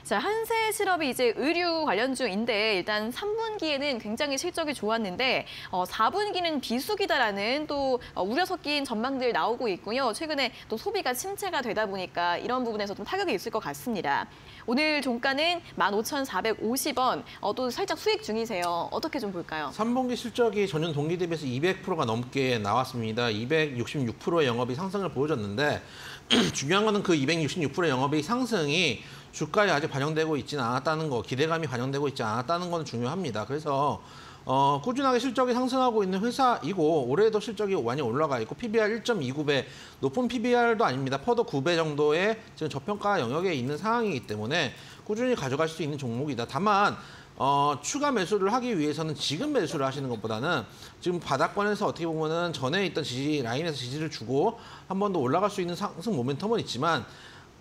자, 한세실업이 이제 의류 관련주인데 일단 3분기에는 굉장히 실적이 좋았는데 4분기는 비수기다라는 또 우려 섞인 전망들 나오고 있고요. 최근에 또 소비가 침체가 되다 보니까 이런 부분에서 좀 타격이 있을 것 같습니다. 오늘 종가는 15,450원, 또 살짝 수익 중이세요. 어떻게 좀 볼까요? 3분기 실적이 전년 동기 대비해서 200%가 넘게 나왔습니다. 266%의 영업이 상승을 보여줬는데 중요한 거는 그 266%의 영업이 상승이 주가에 아직 반영되고 있지는 않았다는 거, 기대감이 반영되고 있지 않았다는 건 중요합니다. 그래서 꾸준하게 실적이 상승하고 있는 회사이고 올해도 실적이 많이 올라가 있고 PBR 1.29배, 높은 PBR도 아닙니다. 퍼더 9배 정도의 지금 저평가 영역에 있는 상황이기 때문에 꾸준히 가져갈 수 있는 종목이다. 다만 추가 매수를 하기 위해서는 지금 매수를 하시는 것보다는 지금 바닥권에서 어떻게 보면은 전에 있던 지지 라인에서 지지를 주고 한 번 더 올라갈 수 있는 상승 모멘텀은 있지만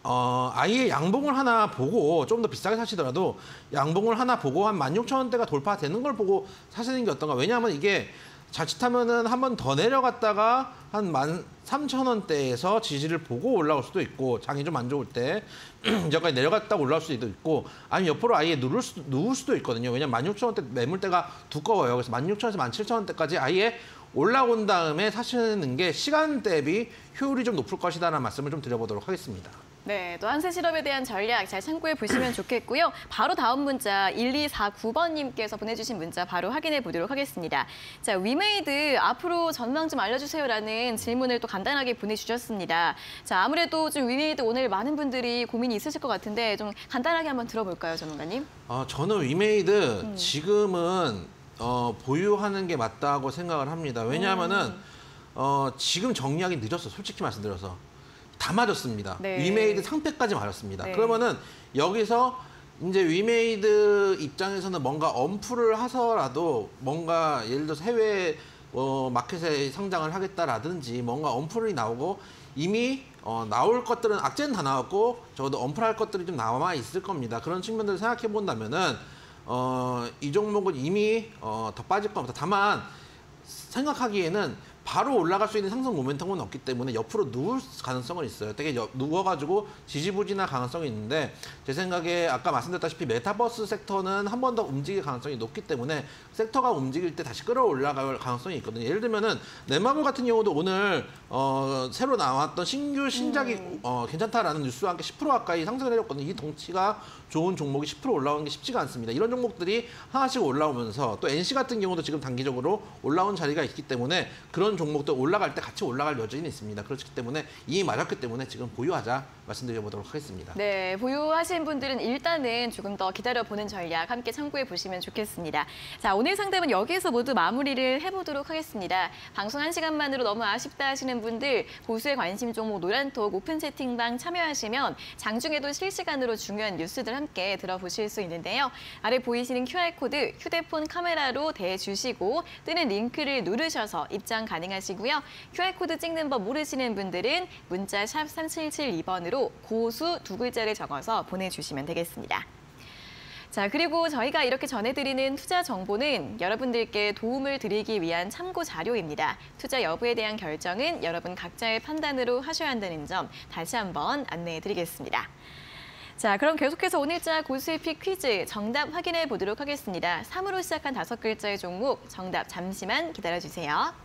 아예 양봉을 하나 보고 좀 더 비싸게 사시더라도 양봉을 하나 보고 한 16,000원대가 돌파되는 걸 보고 사시는 게 어떤가. 왜냐하면 이게 자칫하면은 한 번 더 내려갔다가 한 13,000원대에서 지지를 보고 올라올 수도 있고 장이 좀 안 좋을 때 여기까지 내려갔다가 올라올 수도 있고 아니면 옆으로 아예 누울 수도 있거든요. 왜냐면 16,000원대 매물대가 두꺼워요. 그래서 16,000원에서 17,000원대까지 아예 올라온 다음에 사시는 게 시간 대비 효율이 좀 높을 것이다라는 말씀을 좀 드려보도록 하겠습니다. 네, 또 한세실업에 대한 전략 잘 참고해 보시면 좋겠고요. 바로 다음 문자 1249번님께서 보내주신 문자 바로 확인해 보도록 하겠습니다. 자, 위메이드 앞으로 전망 좀 알려주세요라는 질문을 또 간단하게 보내주셨습니다. 자, 아무래도 좀 위메이드 오늘 많은 분들이 고민이 있으실 것 같은데 좀 간단하게 한번 들어볼까요, 전문가님? 저는 위메이드 지금은 보유하는 게 맞다고 생각을 합니다. 왜냐하면은 지금 정리하기 늦었어. 솔직히 말씀드려서. 다 맞았습니다. 네. 위메이드 상패까지 맞았습니다. 네. 그러면은 여기서 이제 위메이드 입장에서는 뭔가 엄프를 하서라도 뭔가 예를 들어서 해외 마켓에 상장을 하겠다라든지 뭔가 엄프를 나오고 이미 나올 것들은 악재는 다 나왔고 적어도 엄프할 것들이 좀 남아 있을 겁니다. 그런 측면들을 생각해 본다면은 이 종목은 이미 더 빠질 겁니다. 다만 생각하기에는 바로 올라갈 수 있는 상승 모멘텀은 없기 때문에 옆으로 누울 가능성은 있어요. 되게 누워가지고 지지부진할 가능성이 있는데 제 생각에 아까 말씀드렸다시피 메타버스 섹터는 한 번 더 움직일 가능성이 높기 때문에 섹터가 움직일 때 다시 끌어올라갈 가능성이 있거든요. 예를 들면은 넷마블 같은 경우도 오늘 새로 나왔던 신규 신작이 괜찮다라는 뉴스와 함께 10% 가까이 상승을 해줬거든요. 이 덩치가 좋은 종목이 10% 올라오는 게 쉽지가 않습니다. 이런 종목들이 하나씩 올라오면서 또 NC 같은 경우도 지금 단기적으로 올라온 자리가 있기 때문에 그런 종목도 올라갈 때 같이 올라갈 여지는 있습니다. 그렇기 때문에 이미 맞았기 때문에 지금 보유하자 말씀드려보도록 하겠습니다. 네, 보유하신 분들은 일단은 조금 더 기다려보는 전략 함께 참고해 보시면 좋겠습니다. 자, 오늘 상담은 여기서 모두 마무리를 해보도록 하겠습니다. 방송 1시간만으로 너무 아쉽다 하시는 분들 고수의 관심 종목 노란톡 오픈 채팅방 참여하시면 장중에도 실시간으로 중요한 뉴스들 함께 들어보실 수 있는데요. 아래 보이시는 QR코드 휴대폰 카메라로 대주시고 뜨는 링크를 누르셔서 입장 가능하시고요. QR코드 찍는 법 모르시는 분들은 문자 샵 3772번으로 고수 두 글자를 적어서 보내주시면 되겠습니다. 자, 그리고 저희가 이렇게 전해드리는 투자 정보는 여러분들께 도움을 드리기 위한 참고 자료입니다. 투자 여부에 대한 결정은 여러분 각자의 판단으로 하셔야 한다는 점 다시 한번 안내해드리겠습니다. 자, 그럼 계속해서 오늘자 고수익 퀴즈 정답 확인해 보도록 하겠습니다. 3으로 시작한 5글자의 종목 정답 잠시만 기다려주세요.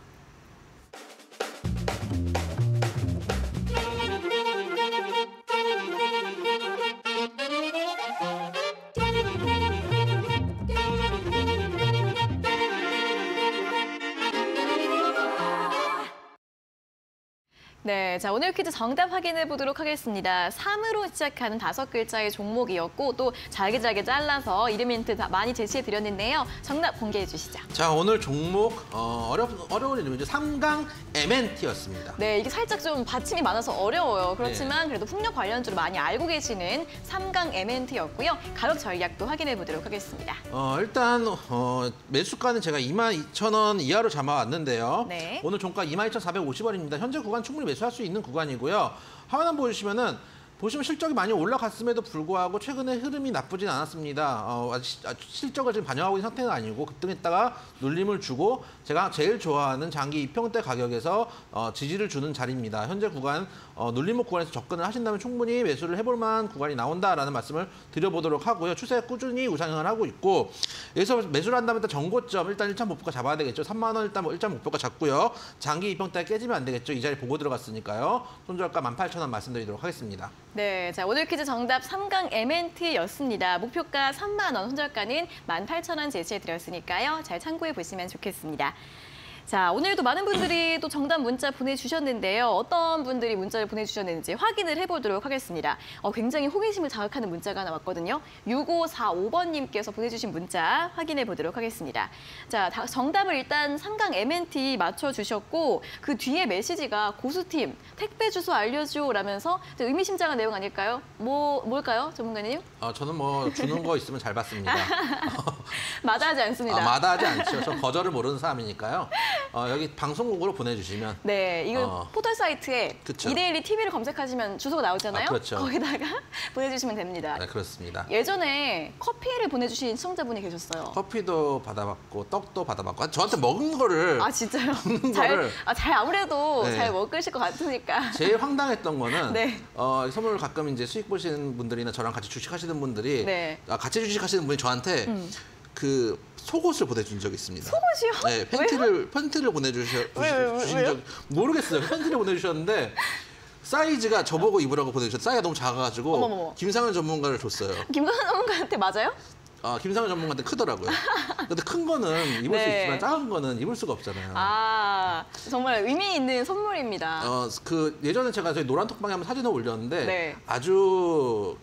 네, 자 오늘 퀴즈 정답 확인해 보도록 하겠습니다. 3으로 시작하는 5글자의 종목이었고 또 잘게 잘라서 이름 힌트 많이 제시해 드렸는데요. 정답 공개해 주시죠. 자, 오늘 종목 어려운 이름이죠. 3강 MNT였습니다. 네, 이게 살짝 좀 받침이 많아서 어려워요. 그렇지만 그래도 풍력 관련주로 많이 알고 계시는 3강 MNT였고요. 가격 전략도 확인해 보도록 하겠습니다. 일단 매수가는 제가 22,000원 이하로 잡아왔는데요. 네. 오늘 종가 22,450원입니다. 현재 구간 충분히 매수할 수 있는 구간이고요. 화면 보시면 실적이 많이 올라갔음에도 불구하고 최근에 흐름이 나쁘진 않았습니다. 실적을 지금 반영하고 있는 상태는 아니고 급등했다가 눌림을 주고 제가 제일 좋아하는 장기 2평대 가격에서 지지를 주는 자리입니다. 현재 구간 눌림목 구간에서 접근을 하신다면 충분히 매수를 해볼 만한 구간이 나온다라는 말씀을 드려보도록 하고요. 추세 꾸준히 우상향을 하고 있고 여기서 매수를 한다면 일단 전고점 일단 1차 목표가 잡아야 되겠죠. 3만 원 일단 1차 목표가 잡고요. 장기 2평대 깨지면 안 되겠죠. 이 자리 보고 들어갔으니까요. 손절가 18,000원 말씀드리도록 하겠습니다. 네, 자 오늘 퀴즈 정답 3강 MNT였습니다. 목표가 3만 원, 손절가는 18,000원 제시해 드렸으니까요. 잘 참고해 보시면 좋겠습니다. 자, 오늘도 많은 분들이 또 정답 문자 보내주셨는데요. 어떤 분들이 문자를 보내주셨는지 확인을 해보도록 하겠습니다. 굉장히 호기심을 자극하는 문자가 나왔거든요. 6545번님께서 보내주신 문자 확인해 보도록 하겠습니다. 자, 정답을 일단 3강 MNT 맞춰주셨고 그 뒤에 메시지가 고수팀 택배 주소 알려줘 라면서 의미심장한 내용 아닐까요? 뭘까요, 전문가님? 저는 뭐 주는 거 있으면 잘 받습니다. 마다하지 않습니다. 마다하지 않죠. 저 거절을 모르는 사람이니까요. 여기 방송국으로 보내주시면. 네, 이거 포털 사이트에 그쵸. 이데일리 TV를 검색하시면 주소가 나오잖아요. 그렇죠. 거기다가 보내주시면 됩니다. 네, 그렇습니다. 예전에 커피를 보내주신 시청자분이 계셨어요. 커피도 받아봤고 떡도 받아봤고 저한테 먹은 거를 아 진짜요? 먹는 잘 거를 아무래도 네. 잘 먹으실 것 같으니까. 제일 황당했던 거는 네. 선물을 가끔 이제 수익 보시는 분들이나 저랑 같이 주식하시는 분들이 네. 같이 주식하시는 분이 저한테 그 속옷을 보내준 적이 있습니다. 속옷이요? 네, 팬티를 보내주신 적 모르겠어요. 팬티를 보내주셨는데 사이즈가 저보고 입으라고 보내주셨는데 사이즈가 너무 작아가지고 어머머머. 김상현 전문가를 줬어요. 김동현 전문가한테 맞아요? 김상현 전문가한테 크더라고요. 근데 큰 거는 입을 수 네. 있지만 작은 거는 입을 수가 없잖아요. 아 정말 의미 있는 선물입니다. 예전에 제가 저희 노란톡방에 한번 사진을 올렸는데 네. 아주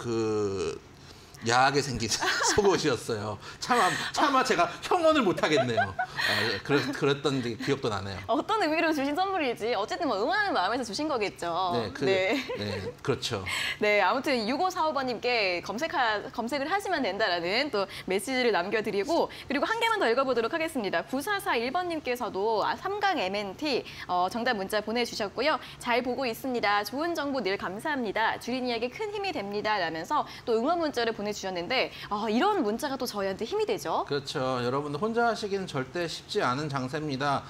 야하게 생긴 속옷이었어요. 차마 제가 형언을 못 하겠네요. 그랬던 기억도 나네요. 어떤 의미로 주신 선물일지 어쨌든 뭐 응원하는 마음에서 주신 거겠죠. 네, 그렇죠. 네, 아무튼 6545번님께 검색을 하시면 된다라는 또 메시지를 남겨드리고 그리고 한 개만 더 읽어보도록 하겠습니다. 9441번님께서도 3강 MNT 정답 문자 보내주셨고요. 잘 보고 있습니다. 좋은 정보 늘 감사합니다. 주린이에게 큰 힘이 됩니다. 라면서 또 응원 문자를 보내주셨는데 이런 문자가 또 저희한테 힘이 되죠. 그렇죠. 여러분들 혼자 하시기는 절대 쉽지 않은 장세입니다.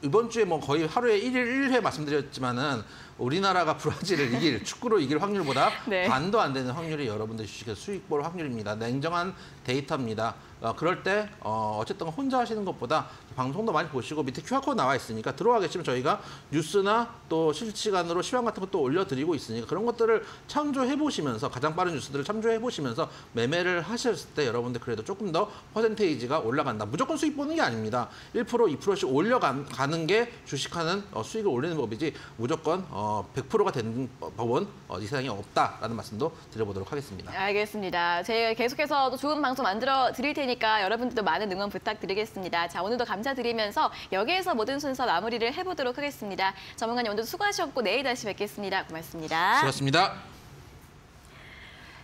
이번 주에 뭐 거의 하루에 1회 말씀드렸지만은 우리나라가 브라질을 축구로 이길 확률보다 네. 반도 안 되는 확률이 여러분들 주식에서 수익 볼 확률입니다. 냉정한 데이터입니다. 그럴 때 어쨌든 혼자 하시는 것보다 방송도 많이 보시고 밑에 QR코드 나와 있으니까 들어와 계시면 저희가 뉴스나 또 실시간으로 시황 같은 것도 올려드리고 있으니까 그런 것들을 참조해 보시면서 가장 빠른 뉴스들을 참조해 보시면서 매매를 하셨을 때 여러분들 그래도 조금 더 퍼센테이지가 올라간다. 무조건 수익 보는 게 아닙니다. 1%, 2%씩 올려가는 게 주식하는 수익을 올리는 법이지 무조건 100%가 되는 법은 이 세상에 없다라는 말씀도 드려보도록 하겠습니다. 알겠습니다. 제가 계속해서 또 좋은 방송 만들어 드릴 테니까 여러분들도 많은 응원 부탁드리겠습니다. 자, 오늘도 감사드리면서 여기에서 모든 순서 마무리를 해보도록 하겠습니다. 전문가님 오늘도 수고하셨고 내일 다시 뵙겠습니다. 고맙습니다. 수고하셨습니다.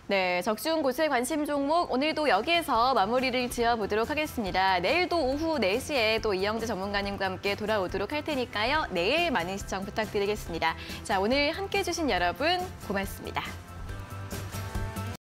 네, 적중 고수의 관심 종목 오늘도 여기에서 마무리를 지어보도록 하겠습니다. 내일도 오후 4시에 또 이영재 전문가님과 함께 돌아오도록 할 테니까요. 내일 많은 시청 부탁드리겠습니다. 자, 오늘 함께해 주신 여러분 고맙습니다.